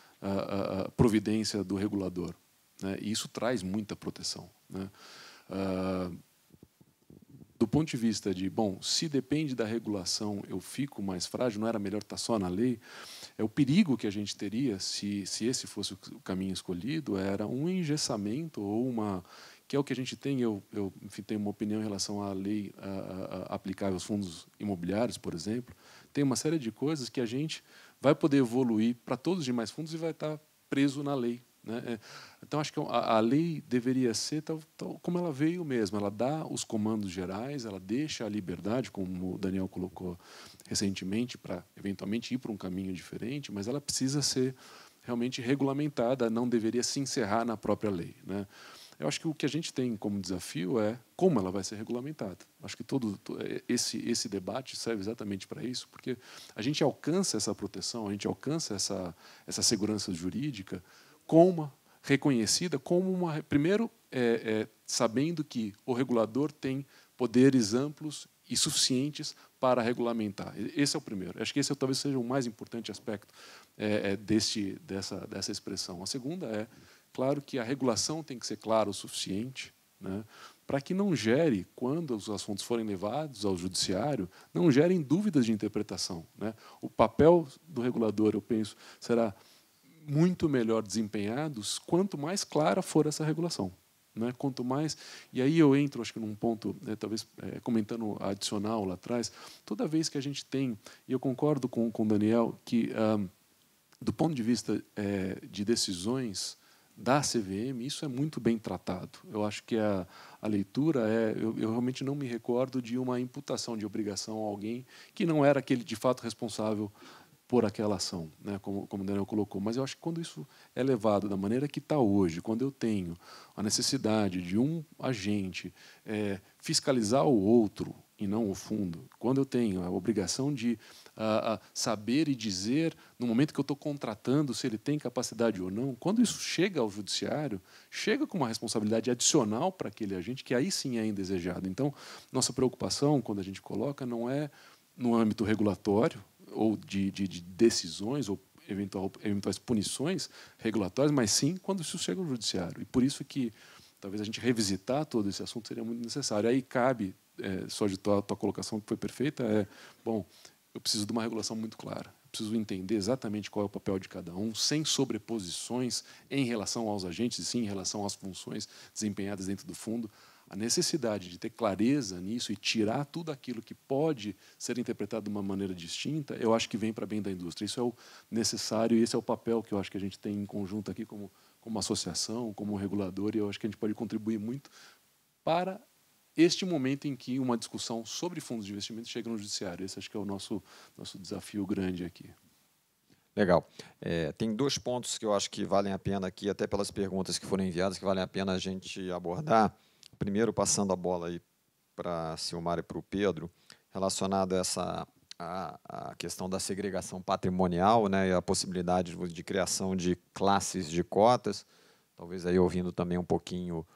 providência do regulador, né? E isso traz muita proteção, né? Do ponto de vista de, bom, se depende da regulação, eu fico mais frágil, não era melhor estar só na lei? É o perigo que a gente teria, se esse fosse o caminho escolhido, era um engessamento ou uma... que é o que a gente tem, enfim, tenho uma opinião em relação à lei aplicável aos fundos imobiliários, por exemplo. Tem uma série de coisas que a gente vai poder evoluir para todos os demais fundos e vai estar preso na lei, né? Então, acho que a lei deveria ser tal como ela veio mesmo. Ela dá os comandos gerais, ela deixa a liberdade, como o Daniel colocou recentemente, para eventualmente ir para um caminho diferente, mas ela precisa ser realmente regulamentada, não deveria se encerrar na própria lei, né? Eu acho que o que a gente tem como desafio é como ela vai ser regulamentada. Acho que todo esse debate serve exatamente para isso, porque a gente alcança essa proteção, a gente alcança essa segurança jurídica reconhecida como uma... Primeiro, sabendo que o regulador tem poderes amplos e suficientes para regulamentar. Esse é o primeiro. Acho que esse talvez seja o mais importante aspecto dessa expressão. A segunda é, claro, que a regulação tem que ser clara o suficiente, né, para que não gere, quando os assuntos forem levados ao judiciário, não gerem dúvidas de interpretação, né? O papel do regulador, eu penso, será muito melhor desempenhado quanto mais clara for essa regulação, né? Quanto mais... E aí eu entro, acho que num ponto, talvez comentando adicional lá atrás, toda vez que a gente tem, e eu concordo com o Daniel, que do ponto de vista de decisões da CVM, isso é muito bem tratado. Eu acho que a leitura eu realmente não me recordo de uma imputação de obrigação a alguém que não era aquele de fato responsável por aquela ação, né, como o Daniel colocou. Mas eu acho que quando isso é levado da maneira que está hoje, quando eu tenho a necessidade de um agente fiscalizar o outro e não o fundo, quando eu tenho a obrigação de saber e dizer, no momento que eu estou contratando, se ele tem capacidade ou não, quando isso chega ao judiciário, chega com uma responsabilidade adicional para aquele agente, que aí sim é indesejado. Então, nossa preocupação, quando a gente coloca, não é no âmbito regulatório, ou de decisões ou eventuais punições regulatórias, mas sim quando isso chega ao judiciário. E por isso que talvez a gente revisitar todo esse assunto seria muito necessário. Aí cabe, só de tua colocação que foi perfeita, bom, eu preciso de uma regulação muito clara. Eu preciso entender exatamente qual é o papel de cada um, sem sobreposições em relação aos agentes, e sim em relação às funções desempenhadas dentro do fundo. A necessidade de ter clareza nisso e tirar tudo aquilo que pode ser interpretado de uma maneira distinta, eu acho que vem para bem da indústria. Isso é o necessário e esse é o papel que eu acho que a gente tem em conjunto aqui como associação, como regulador, e eu acho que a gente pode contribuir muito para este momento em que uma discussão sobre fundos de investimento chega no judiciário. Esse acho que é o nosso desafio grande aqui. Legal. Tem dois pontos que eu acho que valem a pena aqui, até pelas perguntas que foram enviadas, que valem a pena a gente abordar. Primeiro, passando a bola aí para a Silmara e para o Pedro, relacionado a questão da segregação patrimonial, né, e a possibilidade de criação de classes de cotas, talvez aí ouvindo também um pouquinho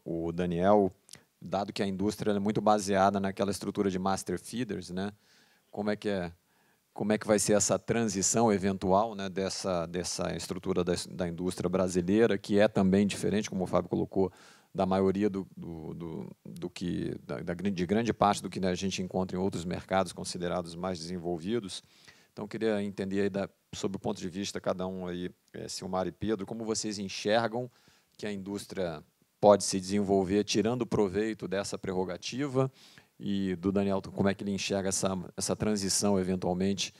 o Daniel, dado que a indústria é muito baseada naquela estrutura de master feeders, né, como é que vai ser essa transição eventual, né, dessa estrutura da indústria brasileira, que é também diferente, como o Fábio colocou, da maioria de grande parte do que a gente encontra em outros mercados considerados mais desenvolvidos. Então, queria entender aí sob o ponto de vista, cada um aí, Silmar e Pedro, como vocês enxergam que a indústria pode se desenvolver tirando proveito dessa prerrogativa, e do Daniel, como é que ele enxerga essa transição, eventualmente,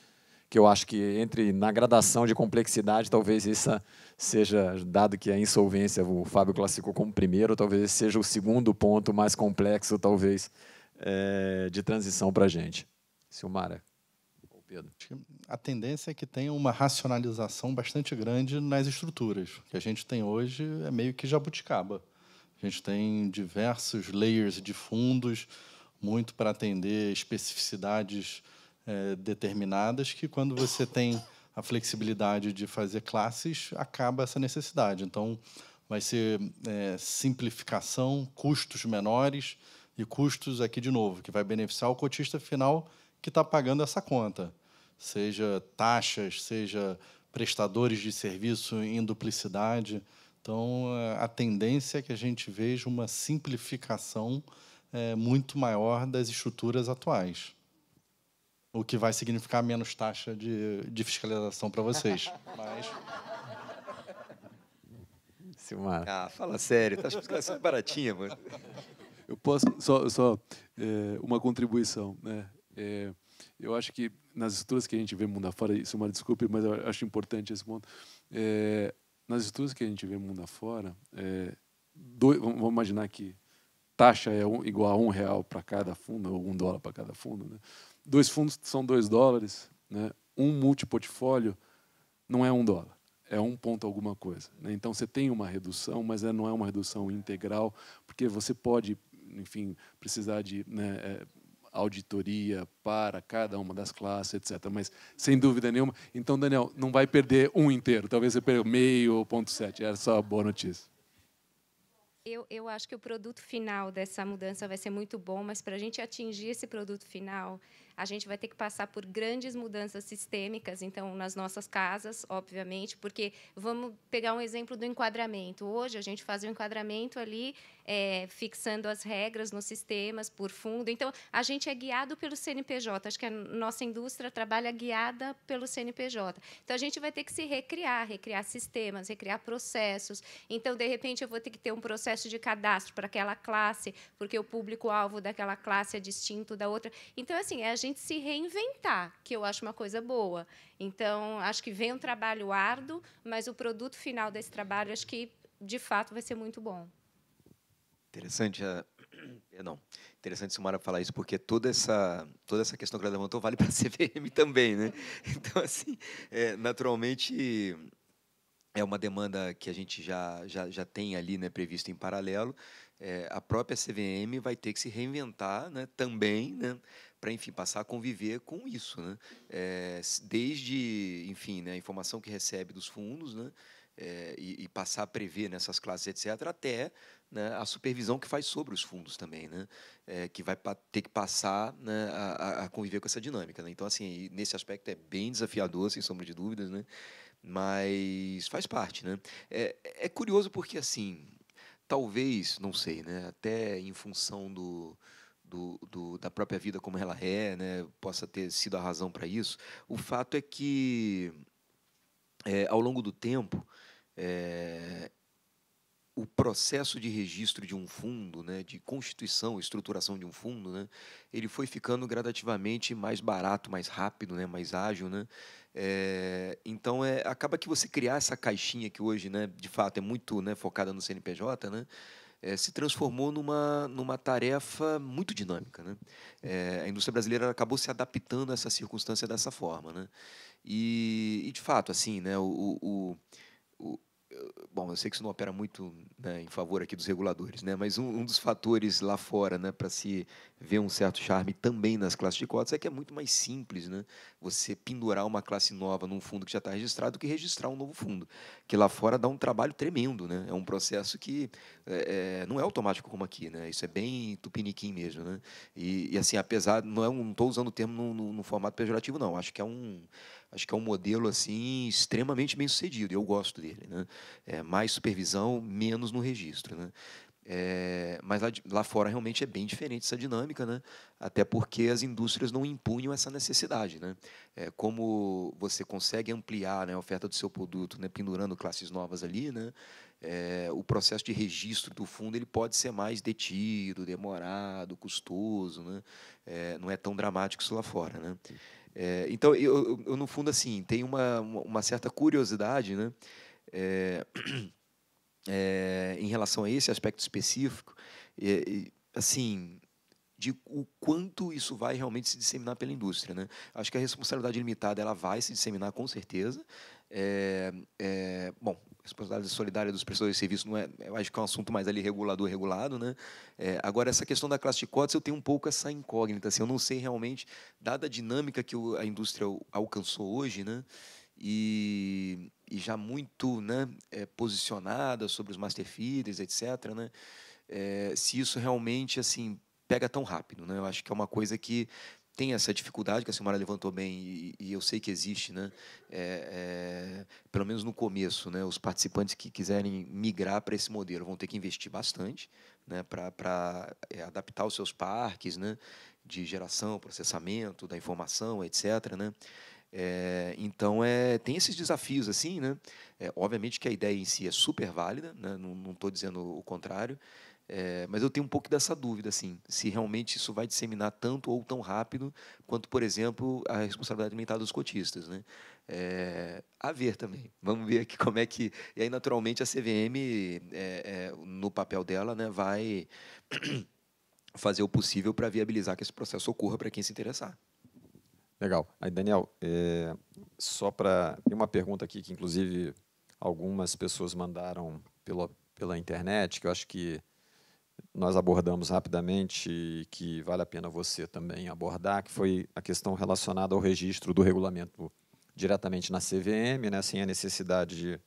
que eu acho que na gradação de complexidade, talvez essa seja, dado que a insolvência o Fábio classificou como primeiro, talvez esse seja o segundo ponto mais complexo, talvez, de transição para a gente. Silmara ou Pedro? A tendência é que tenha uma racionalização bastante grande nas estruturas. O que a gente tem hoje é meio que jabuticaba. A gente tem diversos layers de fundos, muito para atender especificidades determinadas, que quando você tem a flexibilidade de fazer classes, acaba essa necessidade. Então, vai ser simplificação, custos menores e custos, aqui de novo, que vai beneficiar o cotista final que está pagando essa conta, seja taxas, seja prestadores de serviço em duplicidade. Então, a tendência é que a gente veja uma simplificação muito maior das estruturas atuais, o que vai significar menos taxa de fiscalização para vocês. Mas... Silmar. Fala sério, tá achando que essa é baratinha, mano. Eu posso só uma contribuição, né? Eu acho que nas estruturas que a gente vê mundo afora, isso é uma desculpa, mas eu acho importante esse ponto. Nas estruturas que a gente vê mundo afora, vamos imaginar que taxa é igual a R$1 para cada fundo, ou $1 para cada fundo, né? 2 fundos são $2, né? Um multiportfólio não é $1, é 1 ponto alguma coisa, né? Então você tem uma redução, mas não é uma redução integral, porque você pode, enfim, precisar de, né, auditoria para cada uma das classes, etc. Mas, sem dúvida nenhuma, então, Daniel, não vai perder um inteiro, talvez você perca meio ou 0,7, era só a boa notícia. Eu acho que o produto final dessa mudança vai ser muito bom, mas para a gente atingir esse produto final, a gente vai ter que passar por grandes mudanças sistêmicas, então, nas nossas casas, obviamente, porque vamos pegar um exemplo do enquadramento. Hoje, a gente faz o enquadramento ali, fixando as regras nos sistemas, por fundo. Então, a gente é guiado pelo CNPJ. Acho que a nossa indústria trabalha guiada pelo CNPJ. Então, a gente vai ter que se recriar sistemas, recriar processos. Então, de repente, eu vou ter que ter um processo de cadastro para aquela classe, porque o público-alvo daquela classe é distinto da outra. Então, assim, é a gente se reinventar, que eu acho uma coisa boa. Então, acho que vem um trabalho árduo, mas o produto final desse trabalho, acho que, de fato, vai ser muito bom. Interessante, interessante, Silmara, falar isso, porque toda essa questão que ela levantou vale para a CVM também, né? Então, assim, naturalmente, é uma demanda que a gente já tem ali, né, previsto em paralelo. A própria CVM vai ter que se reinventar, né, também, né, para, enfim, passar a conviver com isso, né? Desde, enfim, né, a informação que recebe dos fundos, né, e passar a prever nessas classes, etc., até, né, a supervisão que faz sobre os fundos também, né, que vai ter que passar, né, a conviver com essa dinâmica, né? Então, assim, nesse aspecto é bem desafiador, sem sombra de dúvidas, né? Mas faz parte, né? É curioso porque, assim, talvez, não sei, né, até em função da própria vida como ela é, né, possa ter sido a razão para isso. O fato é que, ao longo do tempo, o processo de registro de um fundo, né, de constituição, estruturação de um fundo, né, ele foi ficando gradativamente mais barato, mais rápido, né, mais ágil, né. Então, acaba que você criar essa caixinha que hoje, né, de fato, é muito, né, focada no CNPJ, né, se transformou numa tarefa muito dinâmica, né. A indústria brasileira acabou se adaptando a essa circunstância dessa forma, né. E de fato, assim, né, bom, eu sei que isso não opera muito, né, em favor aqui dos reguladores, né, mas um dos fatores lá fora, né, para se ver um certo charme também nas classes de cotas é que é muito mais simples, né, você pendurar uma classe nova num fundo que já está registrado do que registrar um novo fundo, que lá fora dá um trabalho tremendo, né, é um processo que não é automático como aqui, né, isso é bem tupiniquim mesmo, né, e assim, apesar, não estou usando o termo no formato pejorativo, não, acho que é um modelo assim extremamente bem sucedido. Eu gosto dele, né? Mais supervisão, menos no registro, né? Mas lá fora realmente é bem diferente essa dinâmica, né? Até porque as indústrias não impunham essa necessidade, né? Como você consegue ampliar, né, a oferta do seu produto, né, pendurando classes novas ali, né? O processo de registro do fundo ele pode ser mais detido, demorado, custoso, né? Não é tão dramático isso lá fora, né? Então, eu, no fundo, assim, tenho uma certa curiosidade, né, em relação a esse aspecto específico, assim, de o quanto isso vai realmente se disseminar pela indústria, né? Acho que a responsabilidade limitada ela vai se disseminar com certeza. Bom, responsabilidade solidária dos prestadores de serviço não eu acho que é um assunto mais ali regulado, né? Agora essa questão da classe de cotas eu tenho um pouco essa incógnita, assim, eu não sei realmente, dada a dinâmica que a indústria alcançou hoje, né? E já muito, né, posicionada sobre os master feeders, etc., né? Se isso realmente assim pega tão rápido, né? Eu acho que é uma coisa que tem essa dificuldade que a Silmara levantou bem, e eu sei que existe, né? Pelo menos no começo, né? Os participantes que quiserem migrar para esse modelo vão ter que investir bastante, né? Para adaptar os seus parques, né? De geração, processamento da informação, etc., né? Então, tem esses desafios assim, né? Obviamente que a ideia em si é super válida, né? Não estou dizendo o contrário, mas eu tenho um pouco dessa dúvida, assim, se realmente isso vai disseminar tanto ou tão rápido quanto, por exemplo, a responsabilidade alimentar dos cotistas, né? A ver também. Vamos ver aqui como é que... E aí, naturalmente, a CVM, no papel dela, né, vai fazer o possível para viabilizar que esse processo ocorra para quem se interessar. Legal. Aí, Daniel, só para... Tem uma pergunta aqui que, inclusive, algumas pessoas mandaram pela internet, que eu acho que nós abordamos rapidamente e que vale a pena você também abordar, que foi a questão relacionada ao registro do regulamento diretamente na CVM, né, sem a necessidade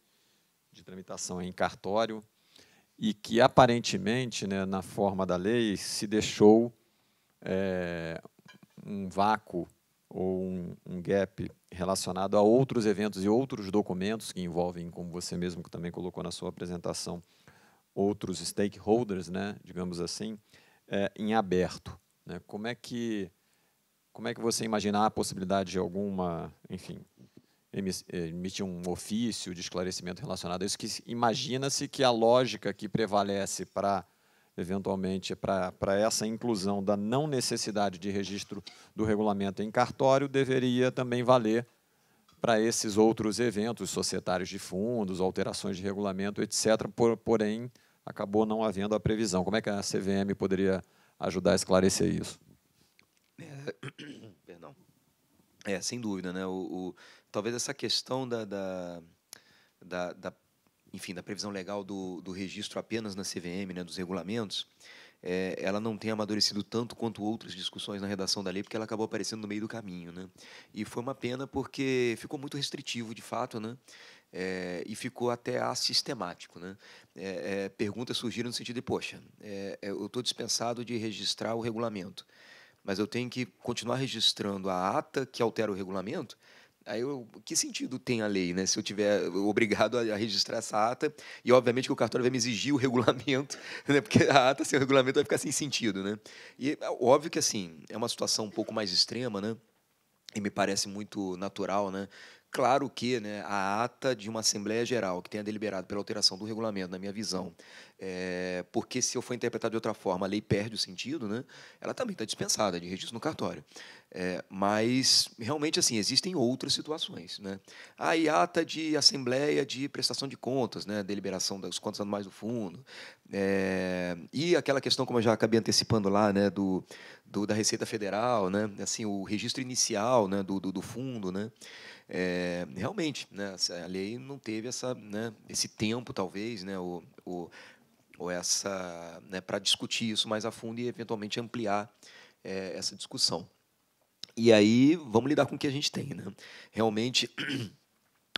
de tramitação em cartório, e que, aparentemente, né, na forma da lei, se deixou um vácuo ou um gap relacionado a outros eventos e outros documentos que envolvem, como você mesmo também colocou na sua apresentação, outros stakeholders, né, digamos assim, em aberto, né? Como é que você imagina a possibilidade de alguma, enfim, emitir um ofício de esclarecimento relacionado a isso, que imagina-se que a lógica que prevalece para, eventualmente, para essa inclusão da não necessidade de registro do regulamento em cartório deveria também valer para esses outros eventos societários de fundos, alterações de regulamento, etc., porém, acabou não havendo a previsão. Como é que a CVM poderia ajudar a esclarecer isso? Perdão. Sem dúvida, né? Talvez essa questão enfim, da previsão legal do registro apenas na CVM, né, dos regulamentos, ela não tem amadurecido tanto quanto outras discussões na redação da lei, porque ela acabou aparecendo no meio do caminho, né? E foi uma pena porque ficou muito restritivo, de fato, né? E ficou até assistemático, né? Perguntas surgiram no sentido de, poxa, eu estou dispensado de registrar o regulamento, mas eu tenho que continuar registrando a ata que altera o regulamento. Aí, que sentido tem a lei, né? Se eu tiver obrigado a registrar essa ata, e obviamente que o cartório vai me exigir o regulamento, né? Porque a ata sem o regulamento vai ficar sem sentido, né? E óbvio que assim é uma situação um pouco mais extrema, né? E me parece muito natural, né? Claro que, né, a ata de uma Assembleia Geral que tenha deliberado pela alteração do regulamento, na minha visão, porque se eu for interpretar de outra forma, a lei perde o sentido, né? Ela também está dispensada de registro no cartório. Mas, realmente, assim, existem outras situações, né? E ata de Assembleia de prestação de contas, né? Deliberação das contas anuais do fundo. E aquela questão, como eu já acabei antecipando lá, né, da Receita Federal, né? Assim, o registro inicial, né, do fundo, né? Realmente, né, a lei não teve né, esse tempo, talvez, né, ou essa, né, para discutir isso mais a fundo e, eventualmente, ampliar essa discussão. E aí, vamos lidar com o que a gente tem, né? Realmente,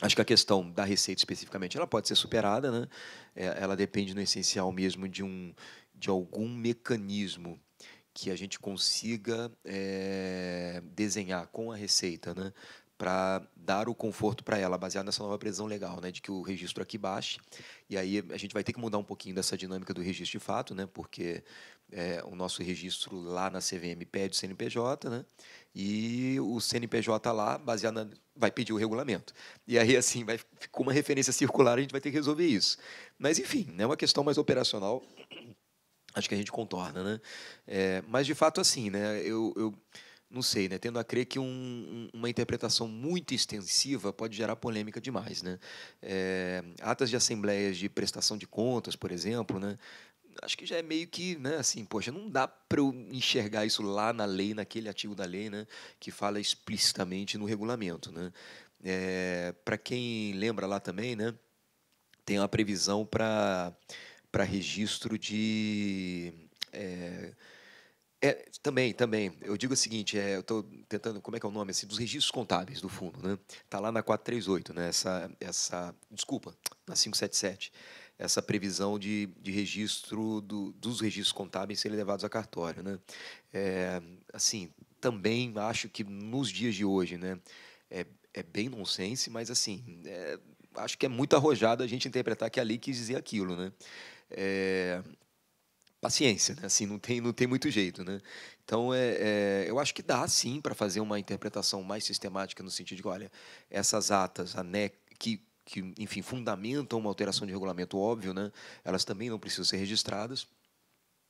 acho que a questão da receita, especificamente, ela pode ser superada, né? Ela depende, no essencial mesmo, de algum mecanismo que a gente consiga desenhar com a receita, né, para dar o conforto para ela, baseado nessa nova previsão legal, né, de que o registro aqui baixe. E aí a gente vai ter que mudar um pouquinho dessa dinâmica do registro de fato, né, porque o nosso registro lá na CVM pede o CNPJ, né, e o CNPJ lá, vai pedir o regulamento. E aí, assim, vai ficar uma referência circular, a gente vai ter que resolver isso. Mas, enfim, é uma questão mais operacional, acho que a gente contorna, né? Mas, de fato, assim, né, eu não sei, né, tendo a crer que uma interpretação muito extensiva pode gerar polêmica demais, né? Atas de assembleias de prestação de contas, por exemplo, né, acho que já é meio que, né, assim, poxa, não dá para eu enxergar isso lá na lei, naquele artigo da lei, né, que fala explicitamente no regulamento, né? Para quem lembra lá também, né, tem uma previsão para registro de... também. Eu digo o seguinte, eu estou tentando, como é que é o nome, assim, dos registros contábeis do fundo, né? Está lá na 438, né? Desculpa, na 577, essa previsão de registro dos registros contábeis serem levados a cartório, né? Assim, também acho que nos dias de hoje, né, é bem nonsense, mas assim, acho que é muito arrojado a gente interpretar que a lei quis dizer aquilo, né? Paciência, né? Assim, não tem muito jeito, né? Então, eu acho que dá, sim, para fazer uma interpretação mais sistemática no sentido de que, olha, essas atas que enfim, fundamentam uma alteração de regulamento, óbvio, né? Elas também não precisam ser registradas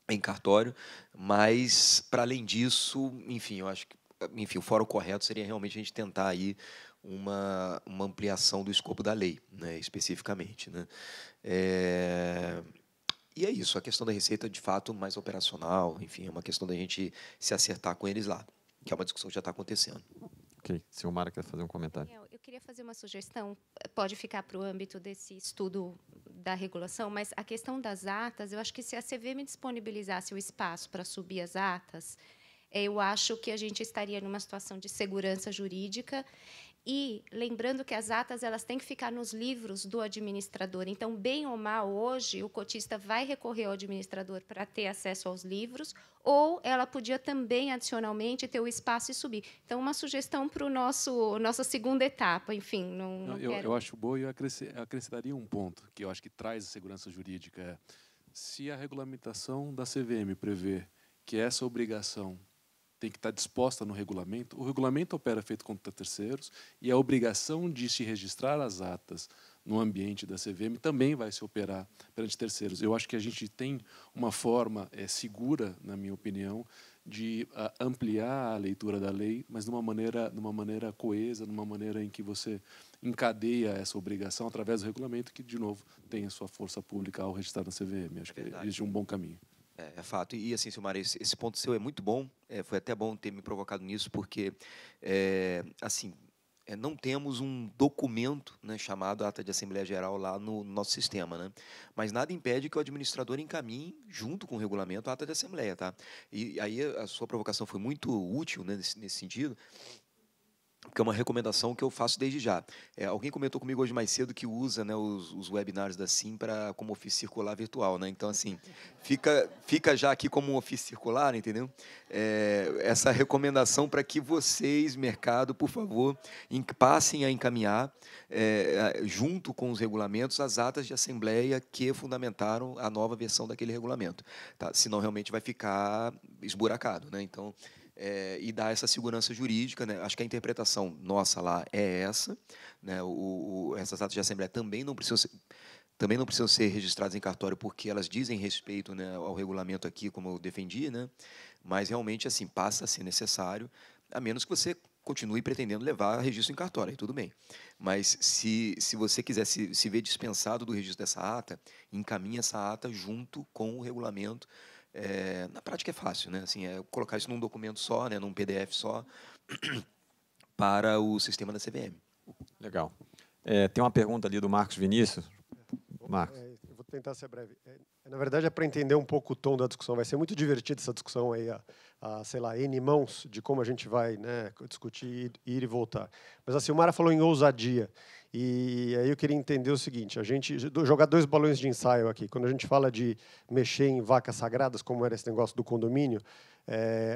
em cartório, mas, para além disso, enfim, eu acho que o fórum correto seria realmente a gente tentar aí uma ampliação do escopo da lei, né, especificamente, né? E é isso, a questão da receita, de fato, mais operacional, enfim, é uma questão da gente se acertar com eles lá, que é uma discussão que já está acontecendo. Ok. Silmara quer fazer um comentário. Eu queria fazer uma sugestão, pode ficar para o âmbito desse estudo da regulação, mas a questão das atas, eu acho que se a CVM disponibilizasse o espaço para subir as atas, eu acho que a gente estaria numa situação de segurança jurídica. E lembrando que as atas elas têm que ficar nos livros do administrador. Então, bem ou mal, hoje, o cotista vai recorrer ao administrador para ter acesso aos livros, ou ela podia também, adicionalmente, ter o espaço e subir. Então, uma sugestão para nossa segunda etapa. Enfim, não quero... Eu acho boa e eu acrescentaria um ponto que eu acho que traz a segurança jurídica. Se a regulamentação da CVM prevê que essa obrigação tem que estar disposta no regulamento. O regulamento opera feito contra terceiros e a obrigação de se registrar as atas no ambiente da CVM também vai se operar perante terceiros. Eu acho que a gente tem uma forma segura, na minha opinião, de ampliar a leitura da lei, mas de uma maneira coesa, numa maneira em que você encadeia essa obrigação através do regulamento, que, de novo, tem a sua força pública ao registrar na CVM. Acho que existe um bom caminho. É fato. E, assim, Silmar, esse ponto seu é muito bom. Foi até bom ter me provocado nisso, porque, assim, não temos um documento, né, chamado Ata de Assembleia Geral lá no nosso sistema, né? Mas nada impede que o administrador encaminhe, junto com o regulamento, a ata de assembleia. Tá? E aí a sua provocação foi muito útil, né, nesse sentido, que é uma recomendação que eu faço desde já. Alguém comentou comigo hoje mais cedo que usa, né, os webinars da SIM como ofício circular virtual, né? Então, assim, fica já aqui como um ofício circular, entendeu? Essa recomendação para que vocês, mercado, por favor, passem a encaminhar, junto com os regulamentos, as atas de assembleia que fundamentaram a nova versão daquele regulamento. Tá? Senão, realmente, vai ficar esburacado, né? Então, e dar essa segurança jurídica, né? Acho que a interpretação nossa lá é essa, né? Essas atas de assembleia também não precisam ser registradas em cartório porque elas dizem respeito, né, ao regulamento aqui, como eu defendi, né? Mas realmente assim passa a ser necessário, a menos que você continue pretendendo levar registro em cartório, aí tudo bem. Mas se você quiser se ver dispensado do registro dessa ata, encaminhe essa ata junto com o regulamento. Na prática é fácil, né? Assim, colocar isso num documento só, né, num PDF só, para o sistema da CVM. Legal. Tem uma pergunta ali do Marcos Vinícius. Marcos. Eu vou tentar ser breve. Na verdade, é para entender um pouco o tom da discussão. Vai ser muito divertida essa discussão aí, sei lá, N mãos de como a gente vai, né, discutir, ir e voltar. Mas a Silmara falou em ousadia. E aí eu queria entender o seguinte, jogar 2 balões de ensaio aqui. Quando a gente fala de mexer em vacas sagradas, como era esse negócio do condomínio,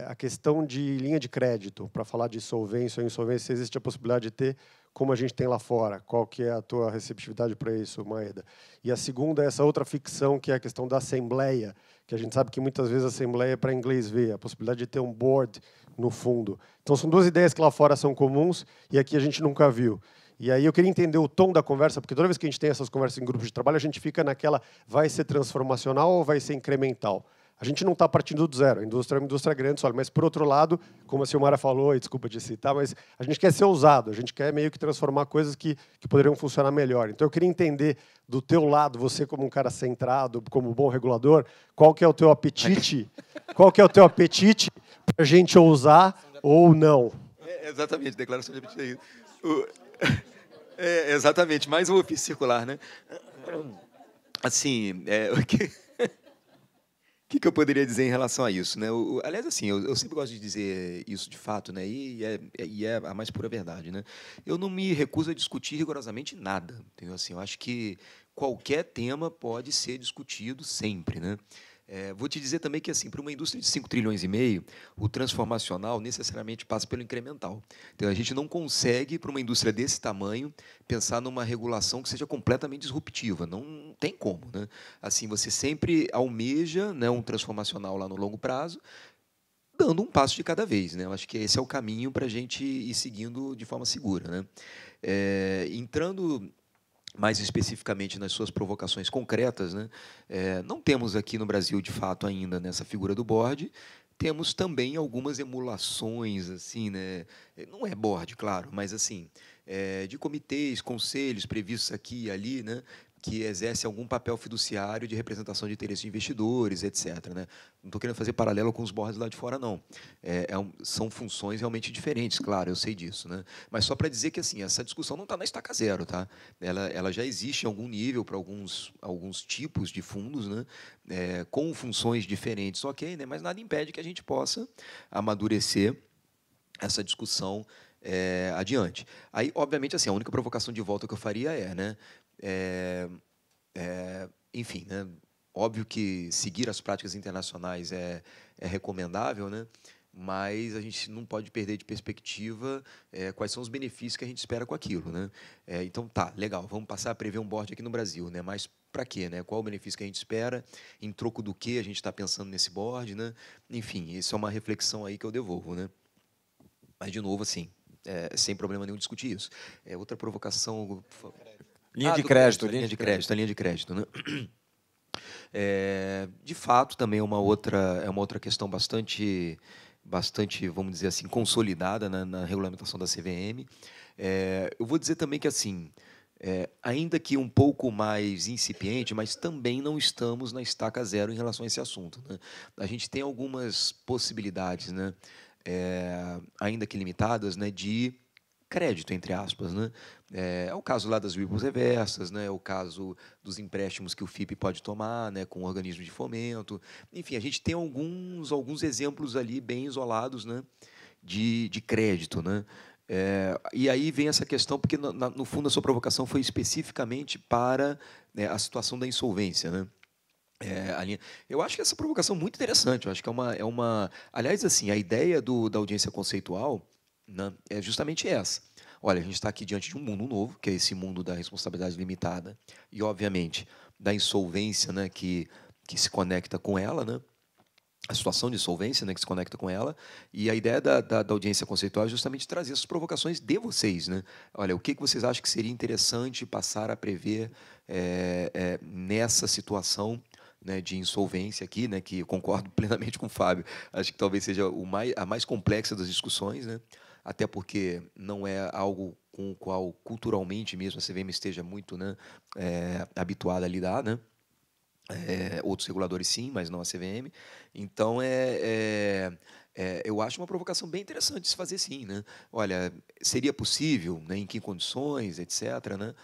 a questão de linha de crédito, para falar de solvência ou insolvência, existe a possibilidade de ter, como a gente tem lá fora. Qual que é a tua receptividade para isso, Maeda? E a segunda é essa outra ficção, que é a questão da assembleia, que a gente sabe que muitas vezes a assembleia é para inglês ver, a possibilidade de ter um board no fundo. Então, são 2 ideias que lá fora são comuns e aqui a gente nunca viu. E aí eu queria entender o tom da conversa, porque toda vez que a gente tem essas conversas em grupos de trabalho, a gente fica naquela, vai ser transformacional ou vai ser incremental? A gente não está partindo do zero, a indústria é uma indústria grande, mas, por outro lado, como a Silmara falou, e desculpa de citar, mas a gente quer ser ousado, a gente quer meio que transformar coisas que poderiam funcionar melhor. Então, eu queria entender, do teu lado, você como um cara centrado, como bom regulador, qual que é o teu apetite para a gente ousar ou não? Exatamente, declaração de apetite. Exatamente, mais um ofício circular, né? Assim, o que eu poderia dizer em relação a isso, né? Aliás, assim, eu sempre gosto de dizer isso de fato, né? E é a mais pura verdade, né? Eu não me recuso a discutir rigorosamente nada, entendeu? Assim, eu acho que qualquer tema pode ser discutido sempre, né? Vou te dizer também que, assim, para uma indústria de 5,5 trilhões, o transformacional necessariamente passa pelo incremental. Então, a gente não consegue, para uma indústria desse tamanho, pensar numa regulação que seja completamente disruptiva. Não tem como, né? Assim, você sempre almeja, né, um transformacional lá no longo prazo, dando um passo de cada vez, né? Eu acho que esse é o caminho para a gente ir seguindo de forma segura, né? Entrando mais especificamente nas suas provocações concretas, né? Não temos aqui no Brasil, de fato, ainda nessa figura do board. Temos também algumas emulações, assim, né? Não é board, claro, mas assim, de comitês, conselhos previstos aqui e ali, né? Que exerce algum papel fiduciário de representação de interesses de investidores, etc. Né? Não estou querendo fazer paralelo com os boards lá de fora, não. São funções realmente diferentes, claro, eu sei disso. Né? Mas só para dizer que assim, essa discussão não está na estaca zero. Tá? Ela já existe em algum nível para alguns tipos de fundos, né? Com funções diferentes, ok, né? Mas nada impede que a gente possa amadurecer essa discussão adiante. Aí, obviamente, assim, a única provocação de volta que eu faria né? Enfim, né? Óbvio que seguir as práticas internacionais é recomendável, né? Mas a gente não pode perder de perspectiva quais são os benefícios que a gente espera com aquilo, né? Então, tá, legal, vamos passar a prever um board aqui no Brasil, né? Mas para quê, né? Qual o benefício que a gente espera? Em troco do que a gente está pensando nesse board, né? Enfim, isso é uma reflexão aí que eu devolvo, né? Mas, de novo, assim, sem problema nenhum discutir isso. Outra provocação... Linha de crédito. Linha de crédito, né? De fato, também é uma outra questão bastante, vamos dizer assim, consolidada na regulamentação da CVM. Eu vou dizer também que, assim, ainda que um pouco mais incipiente, mas também não estamos na estaca zero em relação a esse assunto. Né? A gente tem algumas possibilidades, né? Ainda que limitadas, né? De crédito, entre aspas, né? É o caso lá das repos reversas, né? É o caso dos empréstimos que o FIP pode tomar, né? Com organismos de fomento. Enfim, a gente tem alguns exemplos ali bem isolados, né? De crédito, né? E aí vem essa questão, porque no fundo a sua provocação foi especificamente para a situação da insolvência, né? Eu acho que essa provocação é muito interessante. Eu acho que é uma... Aliás, assim, a ideia da audiência conceitual, né, é justamente essa. Olha, a gente está aqui diante de um mundo novo, que é esse mundo da responsabilidade limitada e, obviamente, da insolvência, né, que se conecta com ela, né, a situação de insolvência, né, que se conecta com ela. E a ideia da audiência conceitual é justamente trazer essas provocações de vocês. Né? Olha, o que vocês acham que seria interessante passar a prever nessa situação, né, de insolvência aqui, né, que eu concordo plenamente com o Fábio. Acho que talvez seja a mais complexa das discussões, né? Até porque não é algo com o qual, culturalmente mesmo, a CVM esteja muito, né, habituada a lidar. Né? Outros reguladores, sim, mas não a CVM. Então, eu acho uma provocação bem interessante de se fazer, sim. Né? Olha, seria possível, né, em que condições, etc., né?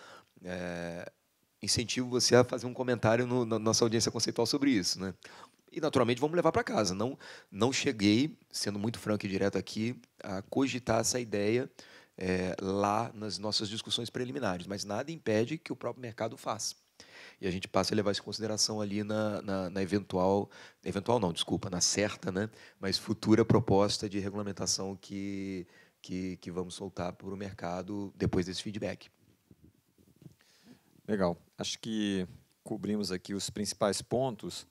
Incentivo você a fazer um comentário na nossa audiência conceitual sobre isso. Né? E, naturalmente, vamos levar para casa. Não cheguei, sendo muito franco e direto aqui, a cogitar essa ideia lá nas nossas discussões preliminares, mas nada impede que o próprio mercado faça. E a gente passe a levar isso em consideração ali na eventual não, desculpa, na certa, né, mas futura proposta de regulamentação que vamos soltar para o mercado depois desse feedback. Legal. Acho que cobrimos aqui os principais pontos.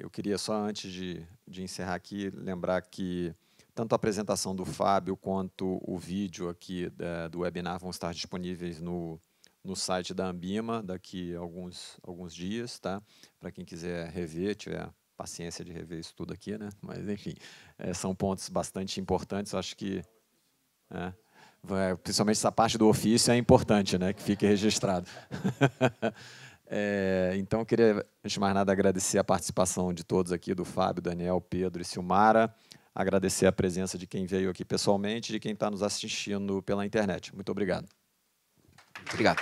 Eu queria só, antes de encerrar aqui, lembrar que tanto a apresentação do Fábio quanto o vídeo aqui do webinar vão estar disponíveis no site da Ambima daqui a alguns dias, tá? Para quem quiser rever, tiver paciência de rever isso tudo aqui, né? Mas, enfim, são pontos bastante importantes. Acho que... principalmente essa parte do ofício é importante, né, que fique registrado. Então, eu queria, antes de mais nada, agradecer a participação de todos aqui, do Fábio, Daniel, Pedro e Silmara, agradecer a presença de quem veio aqui pessoalmente e de quem está nos assistindo pela internet. Muito obrigado. Obrigado.